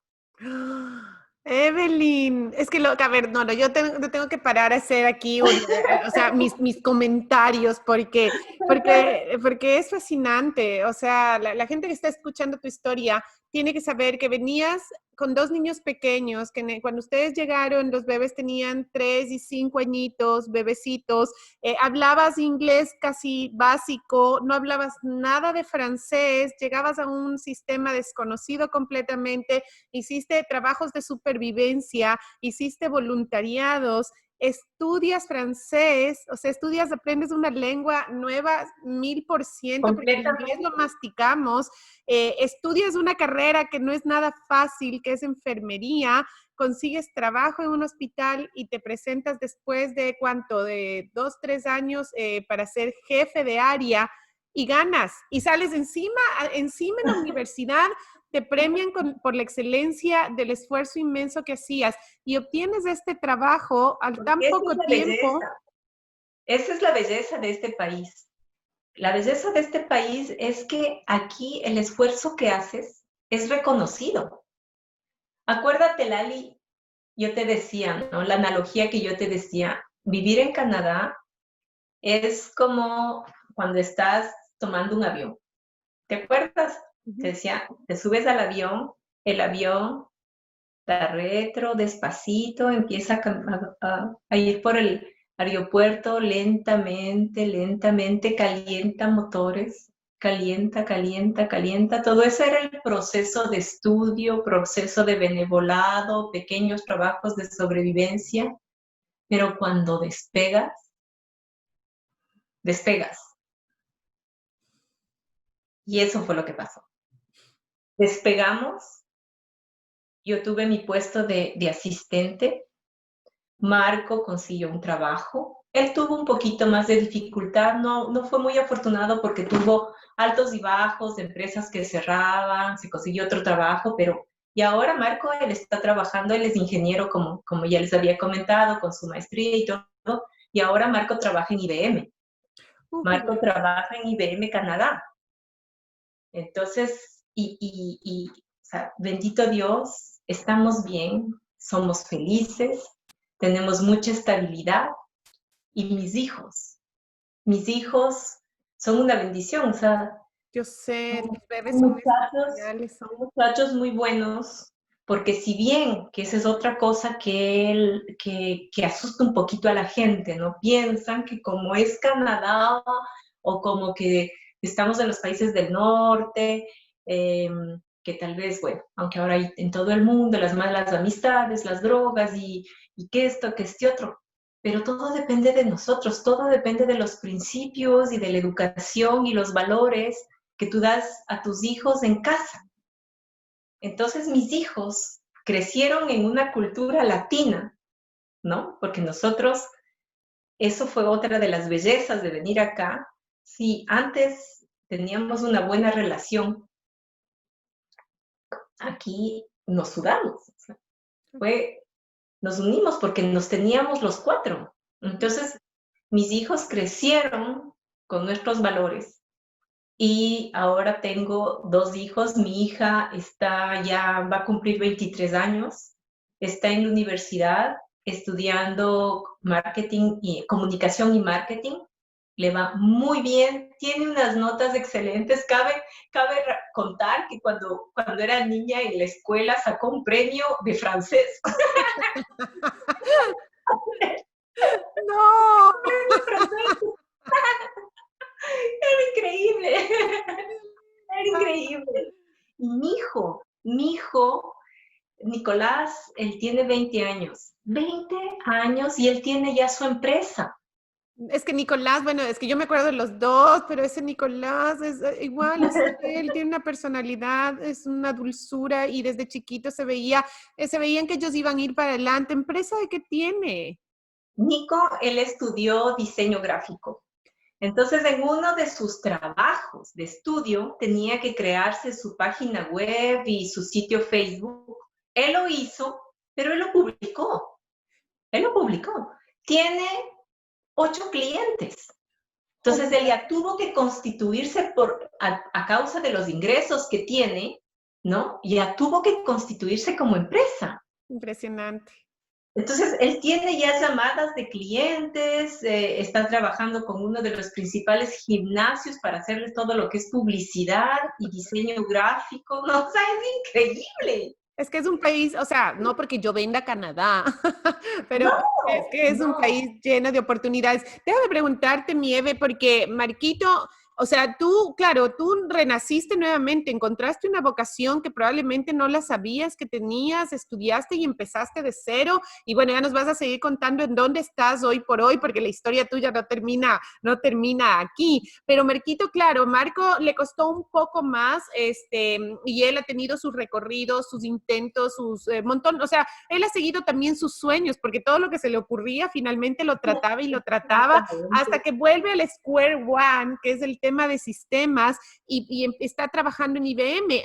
Evelyn, es que a ver, no, yo tengo que parar a hacer aquí o sea, mis comentarios porque es fascinante. O sea, la gente que está escuchando tu historia tiene que saber que venías con 2 niños pequeños, que cuando ustedes llegaron, los bebés tenían 3 y 5 añitos, bebecitos, hablabas inglés casi básico, no hablabas nada de francés, llegabas a un sistema desconocido completamente, hiciste trabajos de supervivencia, hiciste voluntariados, estudias francés, o sea, aprendes una lengua nueva 1000%, porque el inglés lo Completamente. masticamos, estudias una carrera que no es nada fácil, que es enfermería, consigues trabajo en un hospital y te presentas después de ¿cuánto? De 2, 3 años para ser jefe de área y ganas y sales encima en la universidad, te premian por la excelencia del esfuerzo inmenso que hacías y obtienes este trabajo al Porque tan esa es poco la tiempo. belleza. Esa es la belleza de este país. La belleza de este país es que aquí el esfuerzo que haces es reconocido. Acuérdate, Lali, yo te decía, ¿no? La analogía que yo te decía, vivir en Canadá es como cuando estás tomando un avión. ¿Te acuerdas? Te decía, te subes al avión, el avión da retro, despacito, empieza a ir por el aeropuerto lentamente, lentamente, calienta motores, calienta, calienta, calienta. Todo eso era el proceso de estudio, proceso de benevolado, pequeños trabajos de sobrevivencia, pero cuando despegas, despegas. Y eso fue lo que pasó. Despegamos, yo tuve mi puesto de asistente. Marco consiguió un trabajo. Él tuvo un poquito más de dificultad, no fue muy afortunado porque tuvo altos y bajos de empresas que cerraban, se consiguió otro trabajo, pero y ahora Marco, él está trabajando, él es ingeniero, como ya les había comentado, con su maestría y todo, y ahora Marco trabaja en IBM. Qué Marco bueno. trabaja en IBM Canadá. Entonces, o sea, bendito Dios, estamos bien, somos felices, tenemos mucha estabilidad y mis hijos son una bendición, o sea, Yo sé, son tus bebés son muchachos, especiales. son muchachos muy buenos, porque si bien, que esa es otra cosa que asusta un poquito a la gente, ¿no? Piensan que como es Canadá o como que estamos en los países del norte, eh, que tal vez, bueno, aunque ahora hay en todo el mundo las malas amistades, las drogas y que esto, que este otro, pero todo depende de nosotros, todo depende de los principios y de la educación y los valores que tú das a tus hijos en casa. Entonces mis hijos crecieron en una cultura latina, ¿no? Porque nosotros, eso fue otra de las bellezas de venir acá. Si antes teníamos una buena relación, aquí nos sudamos. O sea, nos unimos porque nos teníamos los cuatro. Entonces, mis hijos crecieron con nuestros valores y ahora tengo dos hijos. Mi hija va a cumplir 23 años, está en la universidad estudiando marketing y comunicación y marketing. Le va muy bien, tiene unas notas excelentes. Cabe contar que cuando era niña en la escuela sacó un premio de francés. No. Era increíble. Era increíble. Y mi hijo, Nicolás, él tiene 20 años. 20 años y él tiene ya su empresa. Es que Nicolás, bueno, es que yo me acuerdo de los dos, pero ese Nicolás es igual, o sea, él tiene una personalidad, es una dulzura y desde chiquito se veían que ellos iban a ir para adelante. ¿Empresa de qué tiene? Nico, él estudió diseño gráfico. Entonces, en uno de sus trabajos de estudio, tenía que crearse su página web y su sitio Facebook. Él lo hizo, pero él lo publicó. Él lo publicó. Tiene 8 clientes. Entonces, él ya tuvo que constituirse a causa de los ingresos que tiene, ¿no? Ya tuvo que constituirse como empresa. Impresionante. Entonces, él tiene ya llamadas de clientes, está trabajando con uno de los principales gimnasios para hacerles todo lo que es publicidad y diseño gráfico. No, o sea, es increíble. Es que es un país, o sea, no porque yo venga a Canadá, pero No, es que es un no. país lleno de oportunidades. Déjame preguntarte, Mieve, porque Marquito, o sea, tú, claro, tú renaciste nuevamente, encontraste una vocación que probablemente no la sabías que tenías, estudiaste y empezaste de cero. Y bueno, ya nos vas a seguir contando en dónde estás hoy por hoy, porque la historia tuya no termina aquí. Pero Marquito, claro, Marco le costó un poco más, y él ha tenido sus recorridos, sus intentos, sus montón, o sea, él ha seguido también sus sueños, porque todo lo que se le ocurría finalmente lo trataba y lo trataba hasta que vuelve al Square One, que es el tema de sistemas, y está trabajando en IBM.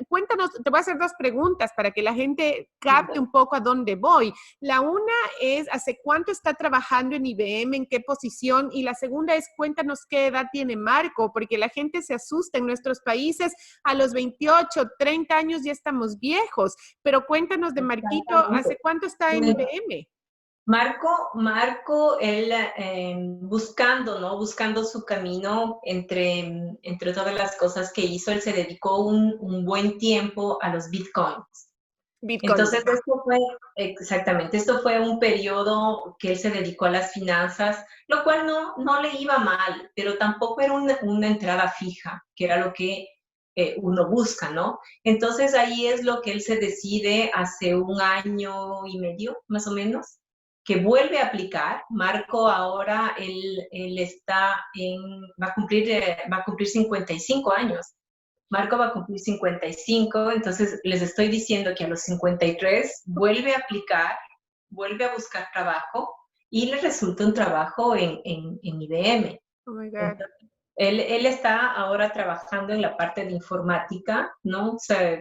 Cuéntanos, te voy a hacer dos preguntas para que la gente capte un poco a dónde voy. La una es, ¿hace cuánto está trabajando en IBM? ¿En qué posición? Y la segunda es, cuéntanos qué edad tiene Marco, porque la gente se asusta en nuestros países. A los 28, 30 años ya estamos viejos, pero cuéntanos de Marquito, ¿hace cuánto está en IBM? Marco, él buscando, ¿no? Buscando su camino entre todas las cosas que hizo, él se dedicó un buen tiempo a los bitcoins. Bitcoin. Entonces, esto fue un periodo que él se dedicó a las finanzas, lo cual no le iba mal, pero tampoco era una entrada fija, que era lo que uno busca, ¿no? Entonces, ahí es lo que él se decide hace 1 año y medio, más o menos, que vuelve a aplicar. Marco ahora, él va a cumplir 55 años. Marco va a cumplir 55, entonces les estoy diciendo que a los 53 vuelve a aplicar, vuelve a buscar trabajo y le resulta un trabajo en IBM. Oh my God. Entonces, él está ahora trabajando en la parte de informática, ¿no? O sea,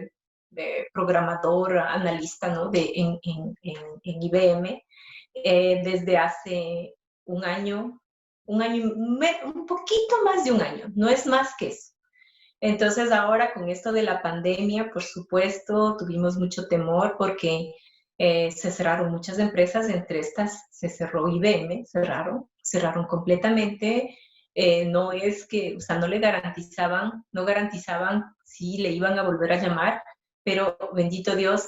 de programador, analista, ¿no? En IBM, desde hace un poquito más de un año, no es más que eso. Entonces ahora con esto de la pandemia, por supuesto, tuvimos mucho temor porque se cerraron muchas empresas, entre estas se cerró IBM, cerraron completamente. No es que, o sea, no garantizaban si le iban a volver a llamar, pero bendito Dios,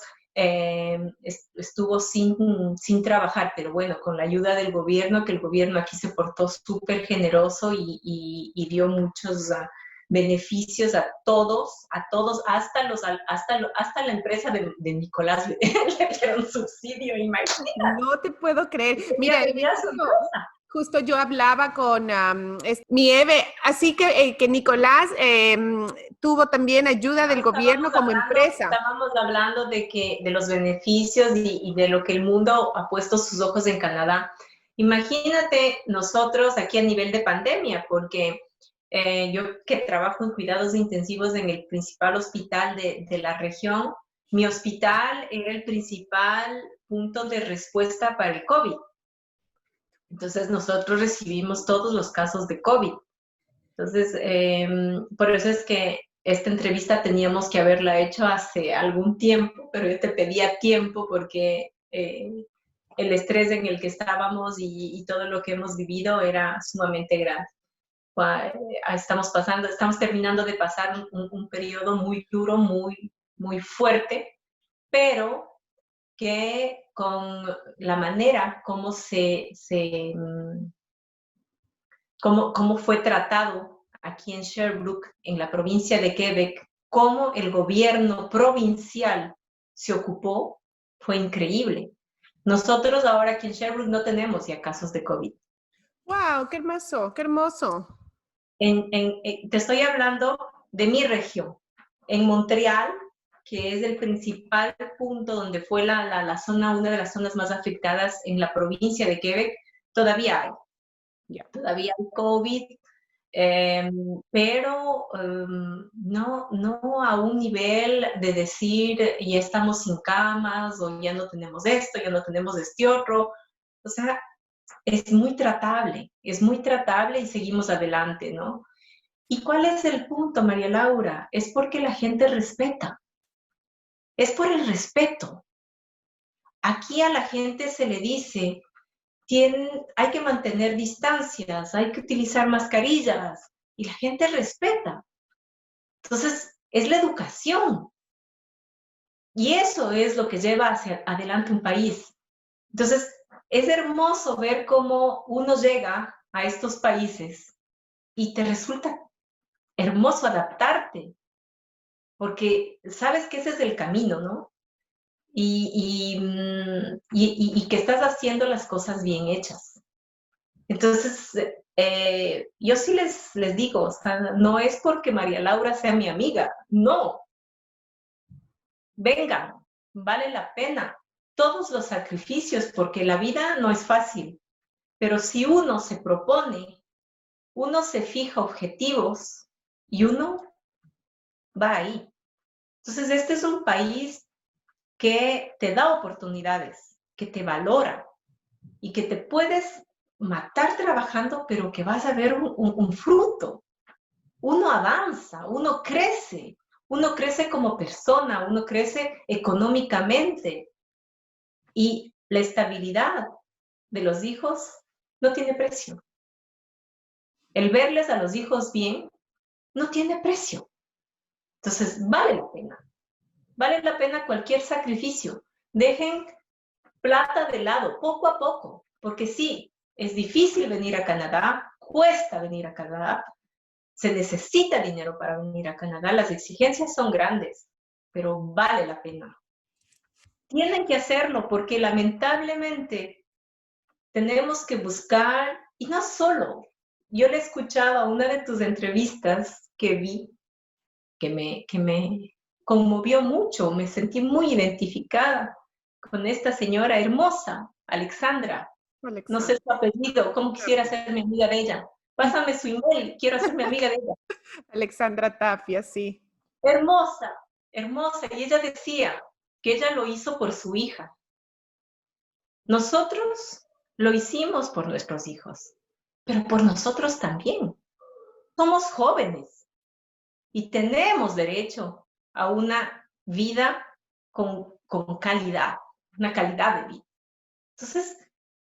estuvo sin trabajar, pero bueno, con la ayuda del gobierno, que el gobierno aquí se portó súper generoso y dio muchos beneficios a todos, hasta la empresa de Nicolás le dieron subsidio, imagínate. No te puedo creer. Mira, Tenía su empresa. Justo yo hablaba con mi Eve, así que Nicolás tuvo también ayuda del gobierno como empresa. Estábamos hablando de los beneficios y de lo que el mundo ha puesto sus ojos en Canadá. Imagínate nosotros aquí a nivel de pandemia, porque yo que trabajo en cuidados intensivos en el principal hospital de la región, mi hospital era el principal punto de respuesta para el COVID. Entonces nosotros recibimos todos los casos de COVID. Entonces, por eso es que esta entrevista teníamos que haberla hecho hace algún tiempo, pero yo te pedía tiempo porque el estrés en el que estábamos y todo lo que hemos vivido era sumamente grande. Estamos terminando de pasar un periodo muy duro, muy fuerte, pero que con la manera como cómo fue tratado aquí en Sherbrooke, en la provincia de Quebec, cómo el gobierno provincial se ocupó, fue increíble. Nosotros ahora aquí en Sherbrooke no tenemos ya casos de COVID. ¡Wow! ¡Qué hermoso! ¡Qué hermoso! Te estoy hablando de mi región. En Montreal, que es el principal punto donde fue la zona, una de las zonas más afectadas en la provincia de Quebec, todavía hay. Todavía hay COVID, pero no a un nivel de decir ya estamos sin camas o ya no tenemos esto, ya no tenemos este otro. O sea, es muy tratable y seguimos adelante, ¿no? ¿Y cuál es el punto, María Laura? Es porque la gente respeta, es por el respeto. Aquí a la gente se le dice, hay que mantener distancias, hay que utilizar mascarillas y la gente respeta. Entonces, es la educación y eso es lo que lleva hacia adelante un país. Entonces, es hermoso ver cómo uno llega a estos países y te resulta hermoso adaptarte, porque sabes que ese es el camino, ¿no? Y que estás haciendo las cosas bien hechas. Entonces, yo sí les digo, o sea, no es porque María Laura sea mi amiga, no, vengan, vale la pena todos los sacrificios, porque la vida no es fácil, pero si uno se propone, uno se fija objetivos y uno va ahí. Entonces, este es un país que te da oportunidades, que te valora y que te puedes matar trabajando, pero que vas a ver un fruto. Uno avanza, uno crece como persona, uno crece económicamente y la estabilidad de los hijos no tiene precio. El verles a los hijos bien no tiene precio. Entonces, vale la pena cualquier sacrificio. Dejen plata de lado, poco a poco, porque sí, es difícil venir a Canadá, cuesta venir a Canadá, se necesita dinero para venir a Canadá, las exigencias son grandes, pero vale la pena. Tienen que hacerlo porque lamentablemente tenemos que buscar, y no solo, yo le escuchaba una de tus entrevistas que vi, que me conmovió mucho, me sentí muy identificada con esta señora hermosa, Alexandra. No sé Alexandra. su apellido, cómo quisiera ser mi amiga de ella. Pásame su email, quiero hacerme amiga de ella. Alexandra Tapia, sí. Hermosa, hermosa. Y ella decía que ella lo hizo por su hija. Nosotros lo hicimos por nuestros hijos, pero por nosotros también. Somos jóvenes y tenemos derecho a una vida con calidad, una calidad de vida. Entonces,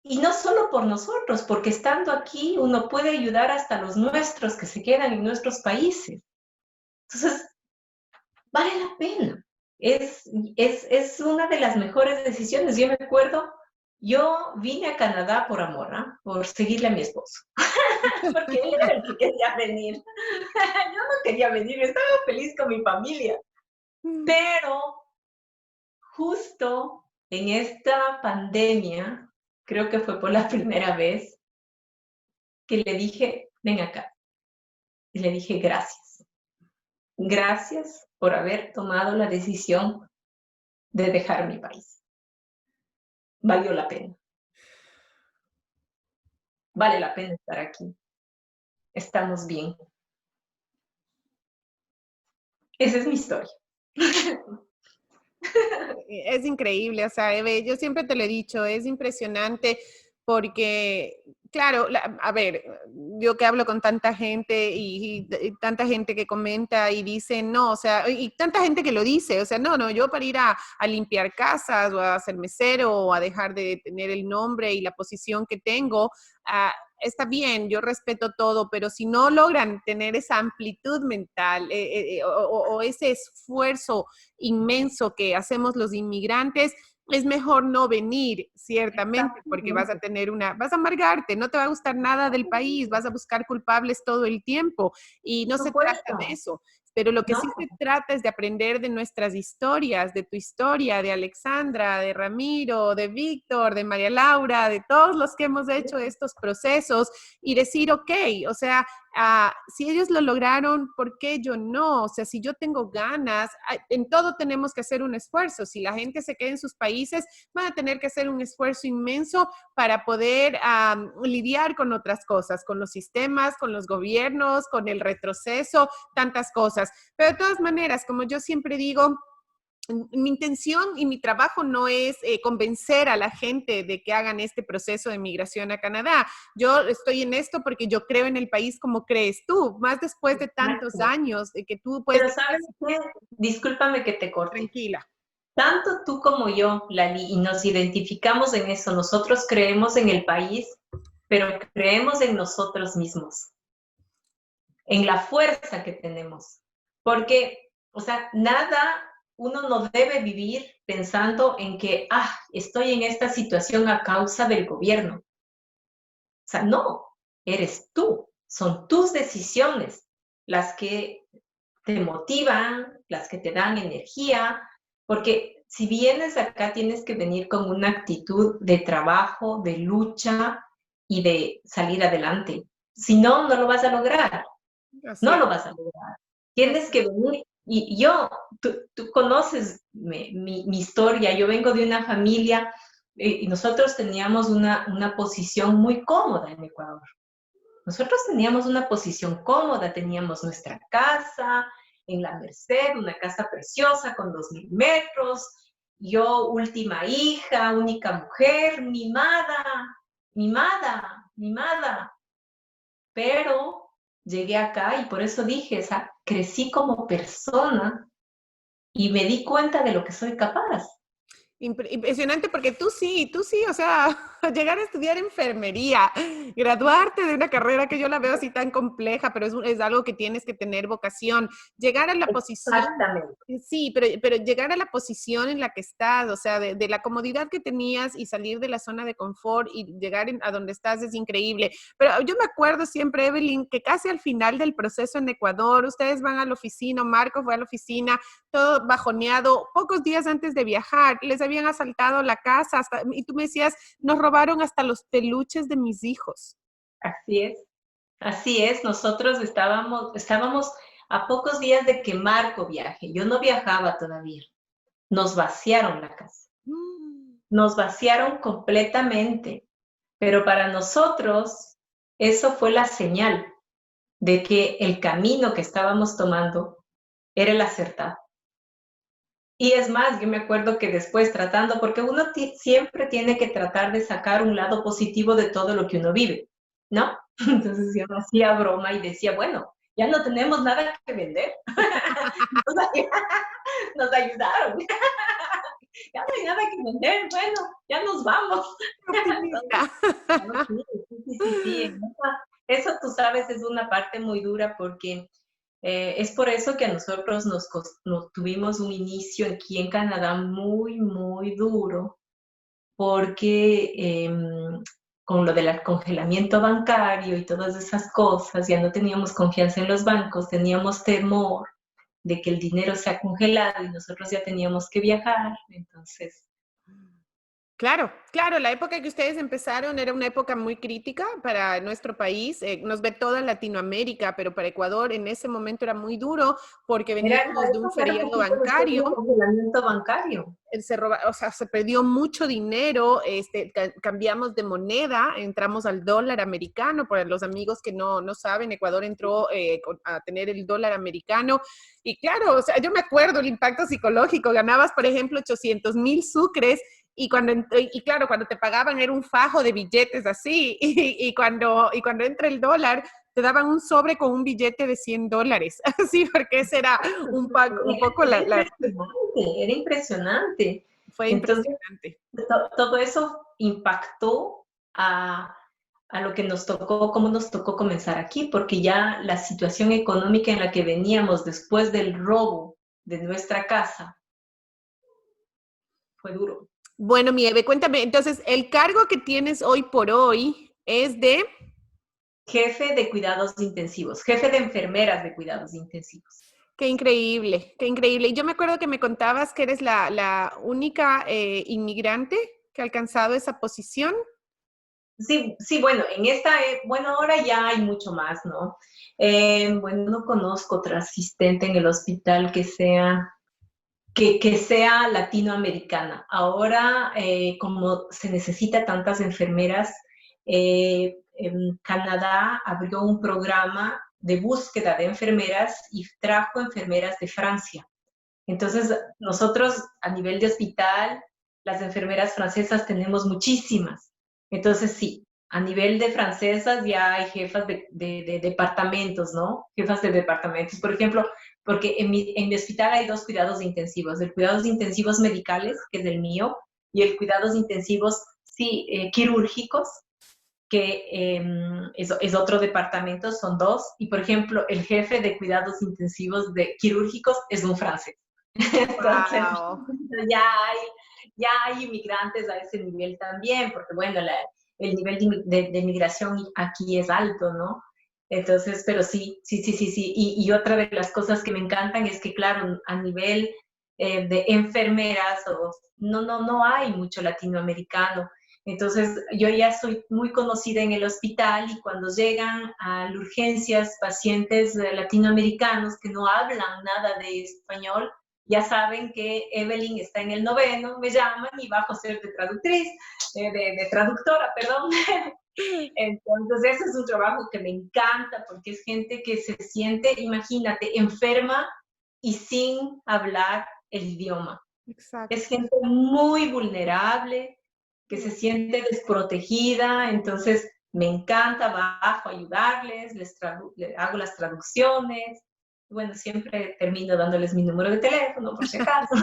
y no solo por nosotros, porque estando aquí uno puede ayudar hasta los nuestros que se quedan en nuestros países. Entonces, vale la pena. Es una de las mejores decisiones. Yo me acuerdo, yo vine a Canadá por amor, ¿no? Por seguirle a mi esposo, porque él era el que quería venir. Yo no quería venir, estaba feliz con mi familia, pero justo en esta pandemia, creo que fue por la primera vez, que le dije, ven acá. Y le dije, gracias. Gracias por haber tomado la decisión de dejar mi país. Valió la pena. Vale la pena estar aquí. Estamos bien. Esa es mi historia. Es increíble, o sea, Eve, yo siempre te lo he dicho, es impresionante porque, claro, a ver, yo que hablo con tanta gente y tanta gente que comenta y dice, no, o sea, y tanta gente que lo dice, o sea, no, yo para ir a limpiar casas o a ser mesero o a dejar de tener el nombre y la posición que tengo, está bien, yo respeto todo, pero si no logran tener esa amplitud mental o ese esfuerzo inmenso que hacemos los inmigrantes, es mejor no venir, ciertamente, porque vas a tener vas a amargarte, no te va a gustar nada del país, vas a buscar culpables todo el tiempo y no Por se trata supuesto. de eso. Pero lo que No, sí se trata es de aprender de nuestras historias, de tu historia, de Alexandra, de Ramiro, de Víctor, de María Laura, de todos los que hemos hecho estos procesos y decir, ok, o sea, si ellos lo lograron, ¿por qué yo no? O sea, si yo tengo ganas, en todo tenemos que hacer un esfuerzo. Si la gente se queda en sus países, van a tener que hacer un esfuerzo inmenso para poder lidiar con otras cosas, con los sistemas, con los gobiernos, con el retroceso, tantas cosas. Pero de todas maneras, como yo siempre digo, mi intención y mi trabajo no es convencer a la gente de que hagan este proceso de migración a Canadá. Yo estoy en esto porque yo creo en el país como crees tú, más después de tantos exacto. años de que tú puedes Pero decir ¿sabes qué? Discúlpame que te corte. tranquila. Tanto tú como yo, Lali, y nos identificamos en eso. Nosotros creemos en el país, pero creemos en nosotros mismos, en la fuerza que tenemos. Porque, o sea, uno no debe vivir pensando en que, estoy en esta situación a causa del gobierno. O sea, no, eres tú, son tus decisiones las que te motivan, las que te dan energía, porque si vienes acá tienes que venir con una actitud de trabajo, de lucha y de salir adelante. Si no, no lo vas a lograr, Así no es. lo vas a lograr. Tienes que venir, y yo, tú conoces mi historia, yo vengo de una familia y nosotros teníamos una posición muy cómoda en Ecuador. Nosotros teníamos una posición cómoda, teníamos nuestra casa en la Merced, una casa preciosa con 2000 metros, yo última hija, única mujer, mimada, pero llegué acá y por eso dije, crecí como persona y me di cuenta de lo que soy capaz. Impresionante porque tú sí, o sea, llegar a estudiar enfermería, graduarte de una carrera que yo la veo así tan compleja, pero es algo que tienes que tener vocación, llegar a la posición, Exactamente. sí, pero llegar a la posición en la que estás, o sea, de la comodidad que tenías y salir de la zona de confort y llegar a donde estás es increíble. Pero yo me acuerdo siempre, Evelyn, que casi al final del proceso en Ecuador, ustedes van a la oficina, Marco fue a la oficina, todo bajoneado, pocos días antes de viajar, les habían asaltado la casa y tú me decías, nos robaron hasta los peluches de mis hijos. Así es. Así es, nosotros estábamos a pocos días de que Marco viaje. Yo no viajaba todavía. Nos vaciaron la casa. Mm. Nos vaciaron completamente. Pero para nosotros, eso fue la señal de que el camino que estábamos tomando era el acertado. Y es más, yo me acuerdo que después tratando, porque uno siempre tiene que tratar de sacar un lado positivo de todo lo que uno vive, ¿no? Entonces yo hacía broma y decía, bueno, ya no tenemos nada que vender. Nos ayudaron. Ya no hay nada que vender, bueno, ya nos vamos. Optimista. Sí. Eso tú sabes es una parte muy dura porque es por eso que a nosotros nos tuvimos un inicio aquí en Canadá muy, muy duro, porque con lo del congelamiento bancario y todas esas cosas, ya no teníamos confianza en los bancos, teníamos temor de que el dinero se ha congelado y nosotros ya teníamos que viajar, entonces Claro, claro, la época que ustedes empezaron era una época muy crítica para nuestro país, nos ve toda Latinoamérica, pero para Ecuador en ese momento era muy duro porque Era la veníamos de un época, era feriado justo después del bancario. congelamiento bancario. O sea, se perdió mucho dinero, cambiamos de moneda, entramos al dólar americano. Para los amigos que no saben, Ecuador entró a tener el dólar americano. Y claro, o sea, yo me acuerdo el impacto psicológico. Ganabas, por ejemplo, 800.000 sucres y claro, cuando te pagaban era un fajo de billetes así. Y cuando entra el dólar, te daban un sobre con un billete de $100. Así, porque ese era un poco Era impresionante, era impresionante. fue Entonces, impresionante. todo eso impactó a lo que nos tocó, cómo nos tocó comenzar aquí, porque ya la situación económica en la que veníamos después del robo de nuestra casa fue duro. Bueno, Mieve, cuéntame, entonces, el cargo que tienes hoy por hoy es de... Jefe de cuidados intensivos, jefe de enfermeras de cuidados intensivos. Qué increíble, qué increíble. Y yo me acuerdo que me contabas que eres la única inmigrante que ha alcanzado esa posición. Sí, sí, bueno, bueno, ahora ya hay mucho más, ¿no? Bueno, no conozco otra asistente en el hospital que sea latinoamericana. Ahora, como se necesita tantas enfermeras, en Canadá abrió un programa de búsqueda de enfermeras y trajo enfermeras de Francia. Entonces, nosotros a nivel de hospital, las enfermeras francesas tenemos muchísimas. Entonces, sí, a nivel de francesas ya hay jefas de departamentos, ¿no? Jefas de departamentos, por ejemplo, porque en mi hospital hay dos cuidados intensivos, el cuidados intensivos medicales, que es el mío, y el cuidados intensivos, sí, quirúrgicos, que es otro departamento, son dos, y por ejemplo, el jefe de cuidados intensivos de quirúrgicos es un francés. Entonces, Wow. ya hay, ya hay inmigrantes a ese nivel también, porque bueno, el nivel de migración aquí es alto, ¿no? Entonces, pero sí, sí, sí, sí, sí. Y otra de las cosas que me encantan es que, claro, a nivel de enfermeras, no hay mucho latinoamericano. Entonces, yo ya soy muy conocida en el hospital y cuando llegan a las urgencias pacientes latinoamericanos que no hablan nada de español, ya saben que Evelyn está en el noveno, me llaman y bajo a ser de traductriz, de traductora, perdón. Entonces, ese es un trabajo que me encanta porque es gente que se siente, imagínate, enferma y sin hablar el idioma. Es Exacto. gente muy vulnerable, que se siente desprotegida, entonces me encanta, bajo a ayudarles, hago las traducciones. Bueno, siempre termino dándoles mi número de teléfono, por si acaso.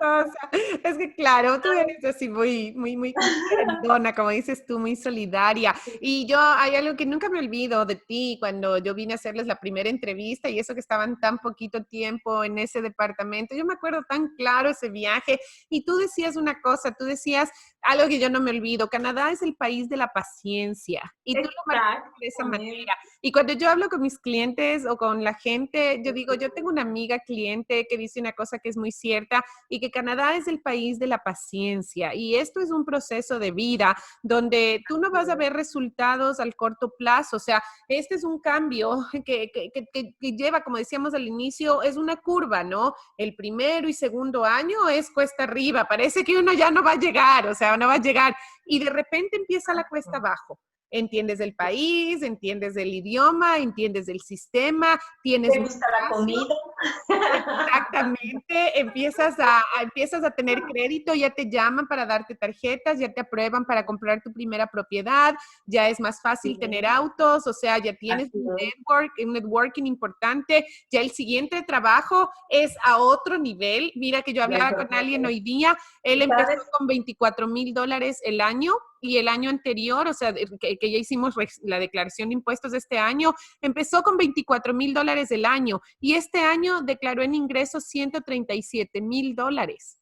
O sea, es que claro, tú eres así muy, muy, muy, muy querendona, como dices tú, muy solidaria. Y yo hay algo que nunca me olvido de ti cuando yo vine a hacerles la primera entrevista y eso que estaban tan poquito tiempo en ese departamento. Yo me acuerdo tan claro ese viaje y tú decías una cosa, tú decías algo que yo no me olvido, Canadá es el país de la paciencia y tú lo marcaste de esa Exactamente. manera. Y cuando yo hablo con mis clientes o con la gente, yo digo, yo tengo una amiga cliente que dice una cosa que es muy cierta y que Canadá es el país de la paciencia. Y esto es un proceso de vida donde tú no vas a ver resultados al corto plazo. O sea, este es un cambio que lleva, como decíamos al inicio, es una curva, ¿no? El primero y segundo año es cuesta arriba. Parece que uno ya no va a llegar, o sea, no va a llegar. Y de repente empieza la cuesta abajo. Entiendes del país, entiendes del idioma, entiendes del sistema, tienes ¿Te un gusta la espacio. comida? Exactamente, empiezas a tener crédito, ya te llaman para darte tarjetas, ya te aprueban para comprar tu primera propiedad, ya es más fácil tener autos, o sea, ya tienes Así es. un networking importante, ya el siguiente trabajo es a otro nivel. Mira que yo Ya es hablaba con otro alguien tema. hoy día, él empezó ¿Sabes? con $24,000 el año y el año anterior, o sea, que ya hicimos la declaración de impuestos de este año, empezó con $24,000 el año y este año declaró en ingresos $137,000. ¿Ves?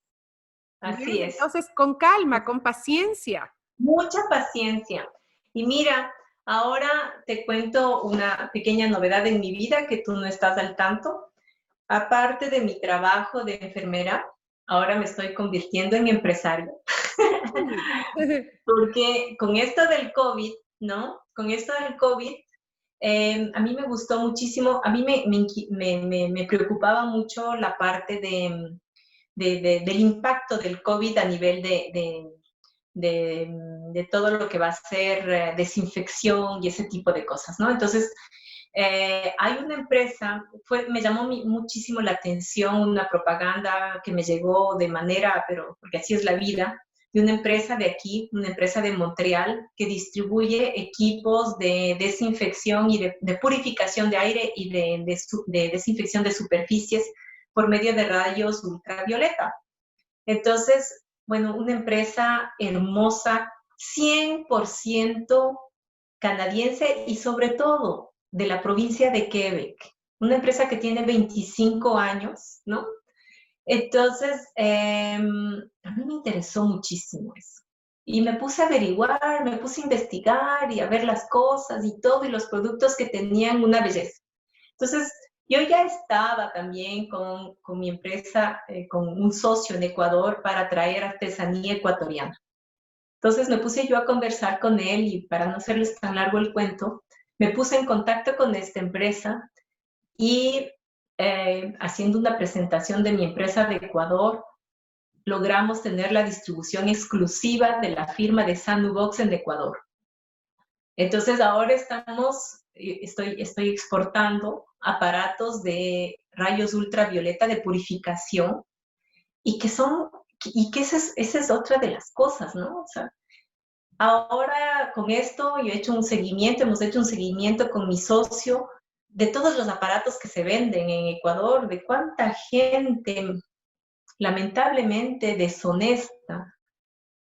Así es. Entonces, con calma, con paciencia. Mucha paciencia. Y mira, ahora te cuento una pequeña novedad en mi vida que tú no estás al tanto. Aparte de mi trabajo de enfermera, ahora me estoy convirtiendo en empresario. Porque con esto del COVID, ¿no? Con esto del COVID, a mí me gustó muchísimo, a mí me preocupaba mucho la parte del impacto del COVID a nivel de todo lo que va a ser desinfección y ese tipo de cosas, ¿no? Entonces, hay una empresa, me llamó muchísimo la atención una propaganda que me llegó de manera, pero porque así es la vida, de una empresa de aquí, una empresa de Montreal, que distribuye equipos de desinfección y de purificación de aire y de desinfección de superficies por medio de rayos ultravioleta. Entonces, bueno, una empresa hermosa, 100% canadiense y sobre todo de la provincia de Quebec. Una empresa que tiene 25 años, ¿no? Entonces, a mí me interesó muchísimo eso. Y me puse a averiguar, me puse a investigar y a ver las cosas y todo, y los productos que tenían una belleza. Entonces, yo ya estaba también con mi empresa, con un socio en Ecuador para traer artesanía ecuatoriana. Entonces me puse yo a conversar con él y para no hacerles tan largo el cuento, me puse en contacto con esta empresa y haciendo una presentación de mi empresa de Ecuador, logramos tener la distribución exclusiva de la firma de Sanubox en Ecuador. Entonces ahora estoy exportando aparatos de rayos ultravioleta de purificación y que esa es otra de las cosas, ¿no? O sea, ahora con esto yo he hecho un seguimiento, hemos hecho un seguimiento con mi socio de todos los aparatos que se venden en Ecuador, de cuánta gente lamentablemente deshonesta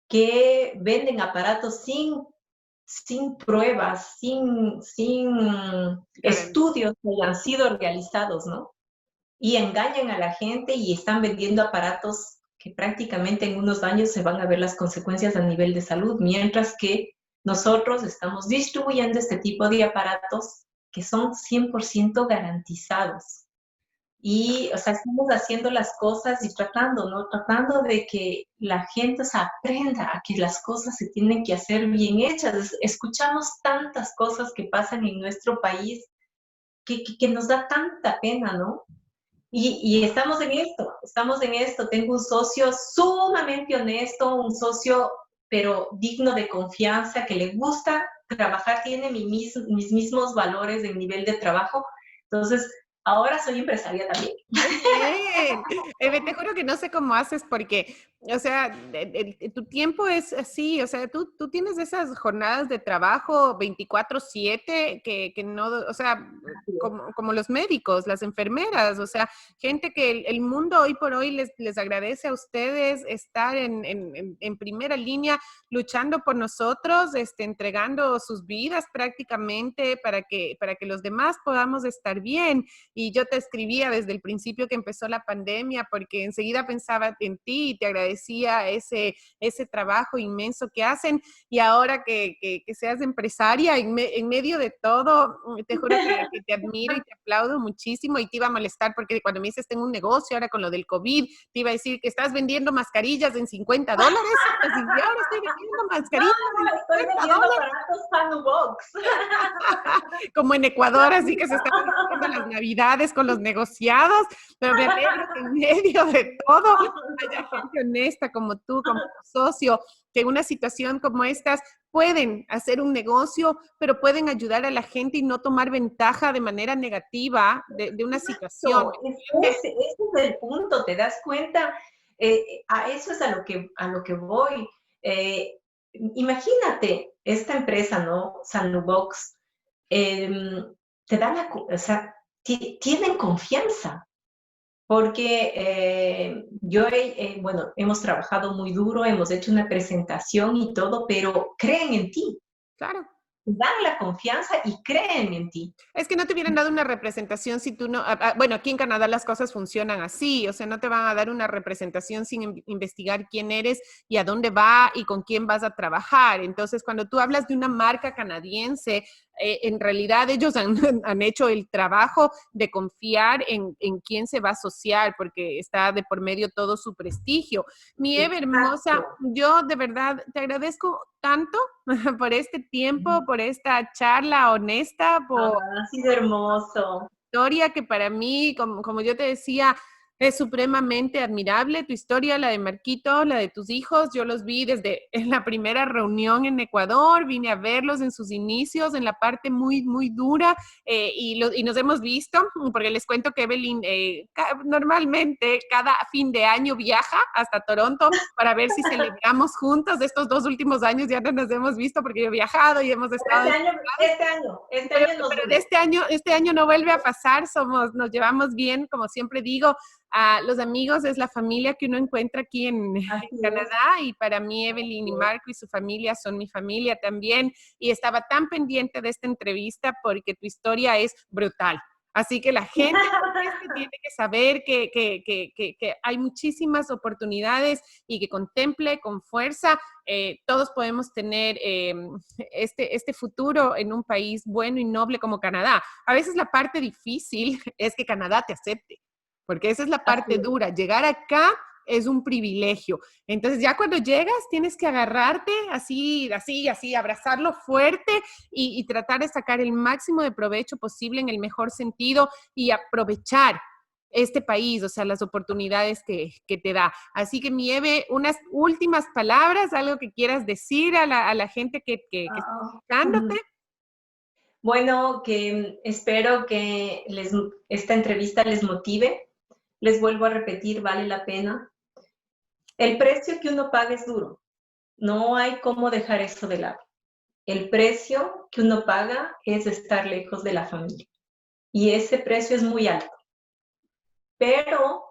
que venden aparatos sin pruebas, sin estudios que hayan sido realizados, ¿no? Y engañan a la gente y están vendiendo aparatos que prácticamente en unos años se van a ver las consecuencias a nivel de salud, mientras que nosotros estamos distribuyendo este tipo de aparatos que son 100% garantizados. Y, o sea, estamos haciendo las cosas y tratando, ¿no? Tratando de que la gente, o sea, aprenda a que las cosas se tienen que hacer bien hechas. Escuchamos tantas cosas que pasan en nuestro país que nos da tanta pena, ¿no? Y estamos en esto. Tengo un socio sumamente honesto, un socio, pero digno de confianza, que le gusta trabajar, tiene mis mismos valores en nivel de trabajo. Entonces, ahora soy empresaria también. Bien. Te juro que no sé cómo haces porque, o sea, tu tiempo es así, o sea, tú tienes esas jornadas de trabajo 24/7 que no, o sea, como los médicos, las enfermeras, o sea, gente que el mundo hoy por hoy les agradece a ustedes estar en primera línea luchando por nosotros, entregando sus vidas prácticamente para que los demás podamos estar bien. Y yo te escribía desde el principio que empezó la pandemia porque enseguida pensaba en ti y te agradecía ese trabajo inmenso que hacen. Y ahora que seas empresaria en medio de todo, te juro que te admiro y te aplaudo muchísimo. Y te iba a molestar porque cuando me dices tengo un negocio ahora con lo del COVID, te iba a decir que estás vendiendo mascarillas en $50. Pues, y ahora estoy vendiendo mascarillas en Estoy vendiendo aparatos Sanubox. como en Ecuador, así que se están haciendo las navidades con los negociados, pero me alegro que en medio de todo haya gente honesta como tú, como tu socio, que en una situación como estas pueden hacer un negocio, pero pueden ayudar a la gente y no tomar ventaja de manera negativa de una situación. Ese es el punto, ¿te das cuenta? A eso es a lo que voy. Imagínate esta empresa, ¿no? Sanubox, te dan o sea, tienen confianza, porque bueno, hemos trabajado muy duro, hemos hecho una presentación y todo, pero creen en ti, Claro. dan la confianza y creen en ti. Es que no te hubieran dado una representación si tú no, bueno, aquí en Canadá las cosas funcionan así, o sea, no te van a dar una representación sin investigar quién eres y a dónde va y con quién vas a trabajar. Entonces, cuando tú hablas de una marca canadiense, en realidad ellos han, han hecho el trabajo de confiar en quién se va a asociar, porque está de por medio todo su prestigio. Mi Eve hermosa, Exacto. yo de verdad te agradezco tanto por este tiempo, por esta charla honesta, por Ha sido hermoso. historia que para mí, como yo te decía, es supremamente admirable. Tu historia, la de Marquito, la de tus hijos, yo los vi desde en la primera reunión en Ecuador, vine a verlos en sus inicios, en la parte muy, muy dura, y nos hemos visto, porque les cuento que Evelyn normalmente cada fin de año viaja hasta Toronto para ver si celebramos juntos. Estos 2 últimos años ya no nos hemos visto porque yo he viajado y hemos estado... Este Pero, año nos pero de vemos. este año no vuelve a pasar, nos llevamos bien, como siempre digo, los amigos es la familia que uno encuentra aquí en Así es. Canadá, y para mí Evelyn y Marco y su familia son mi familia también, y estaba tan pendiente de esta entrevista porque tu historia es brutal. Así que la gente que tiene que saber que hay muchísimas oportunidades y que contemple con fuerza. Todos podemos tener este futuro en un país bueno y noble como Canadá. A veces la parte difícil es que Canadá te acepte, porque esa es la Así parte es. dura. Llegar acá es un privilegio. Entonces ya cuando llegas tienes que agarrarte así, así, así, abrazarlo fuerte y tratar de sacar el máximo de provecho posible en el mejor sentido y aprovechar este país, o sea, las oportunidades que te da. Así que, Mieve, unas últimas palabras, algo que quieras decir a la gente que está Ah, escuchándote. ujú. Bueno, que espero que esta entrevista les motive. Les vuelvo a repetir, vale la pena. El precio que uno paga es duro. No hay cómo dejar eso de lado. El precio que uno paga es estar lejos de la familia. Y ese precio es muy alto. Pero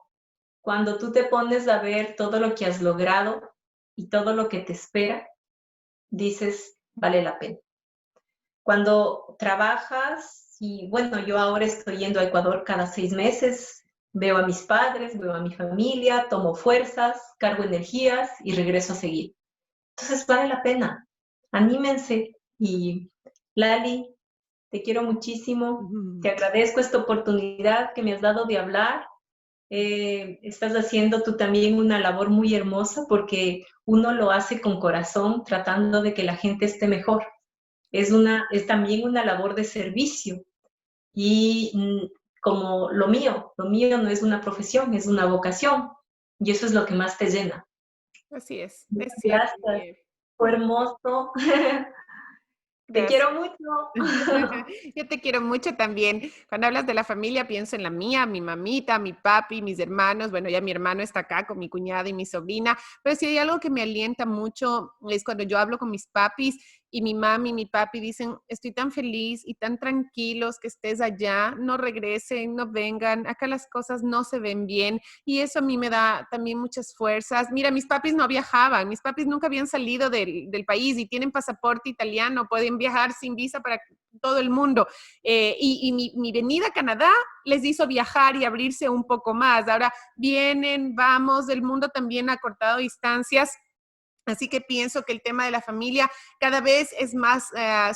cuando tú te pones a ver todo lo que has logrado y todo lo que te espera, dices, vale la pena. Cuando trabajas, y bueno, yo ahora estoy yendo a Ecuador cada 6 meses, veo a mis padres, veo a mi familia, tomo fuerzas, cargo energías y regreso a seguir. Entonces vale la pena. Anímense. Y Lali, te quiero muchísimo. Te agradezco esta oportunidad que me has dado de hablar. Estás haciendo tú también una labor muy hermosa porque uno lo hace con corazón tratando de que la gente esté mejor. Es también una labor de servicio y como lo mío no es una profesión, es una vocación y eso es lo que más te llena. Así es Muchas cierto, gracias, Mieve. fue hermoso. Te quiero Gracias. mucho. Yo te quiero mucho también. Cuando hablas de la familia, pienso en la mía, mi mamita, mi papi, mis hermanos. Bueno, ya mi hermano está acá con mi cuñada y mi sobrina, pero si hay algo que me alienta mucho es cuando yo hablo con mis papis y mi mami y mi papi dicen, estoy tan feliz y tan tranquilos que estés allá, no regresen, no vengan, acá las cosas no se ven bien, y eso a mí me da también muchas fuerzas. Mira, mis papis no viajaban, mis papis nunca habían salido del país y tienen pasaporte italiano, pueden viajar sin visa para todo el mundo. Y mi venida a Canadá les hizo viajar y abrirse un poco más. Ahora vienen, vamos, el mundo también ha cortado distancias. Así que pienso que el tema de la familia cada vez es más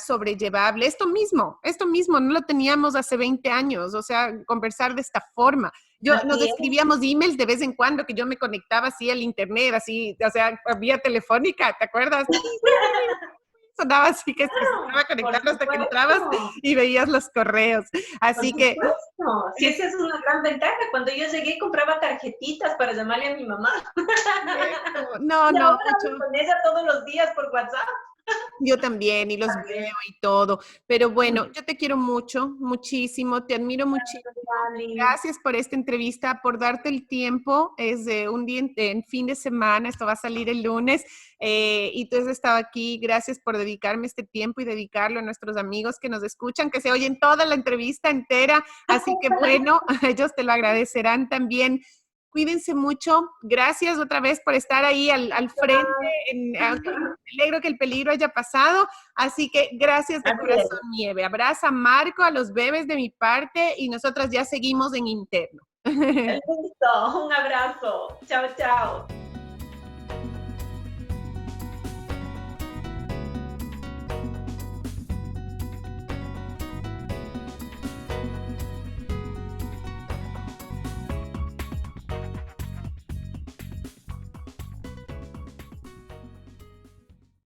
sobrellevable. Esto mismo, no lo teníamos hace 20 años, o sea, conversar de esta forma. Nos Así es. escribíamos emails de vez en cuando, que yo me conectaba así al internet, así, o sea, vía telefónica, ¿te acuerdas? Sonaba así que estaba Por conectado hasta que entrabas supuesto, y veías los correos. por Así que supuesto. Sí, es esa es una gran ventaja. Cuando yo llegué compraba tarjetitas para llamarle a mi mamá cierto. No, y no, ahora hablo mucho. con ella todos los días por WhatsApp. Yo también, y los También. veo y todo. Pero bueno, yo te quiero mucho, muchísimo, te admiro muchísimo. Vale. Gracias por esta entrevista, por darte el tiempo. Es un día en fin de semana, esto va a salir el lunes, y tú has estado aquí. Gracias por dedicarme este tiempo y dedicarlo a nuestros amigos que nos escuchan, que se oyen toda la entrevista entera. Así que bueno, ellos te lo agradecerán también. Cuídense mucho. Gracias otra vez por estar ahí al frente. Aunque me alegro que el peligro haya pasado. Así que gracias de Así es. corazón, Nieve. Abraza a Marco, a los bebés de mi parte, y nosotras ya seguimos en interno. Listo. Un abrazo. Chao, chao.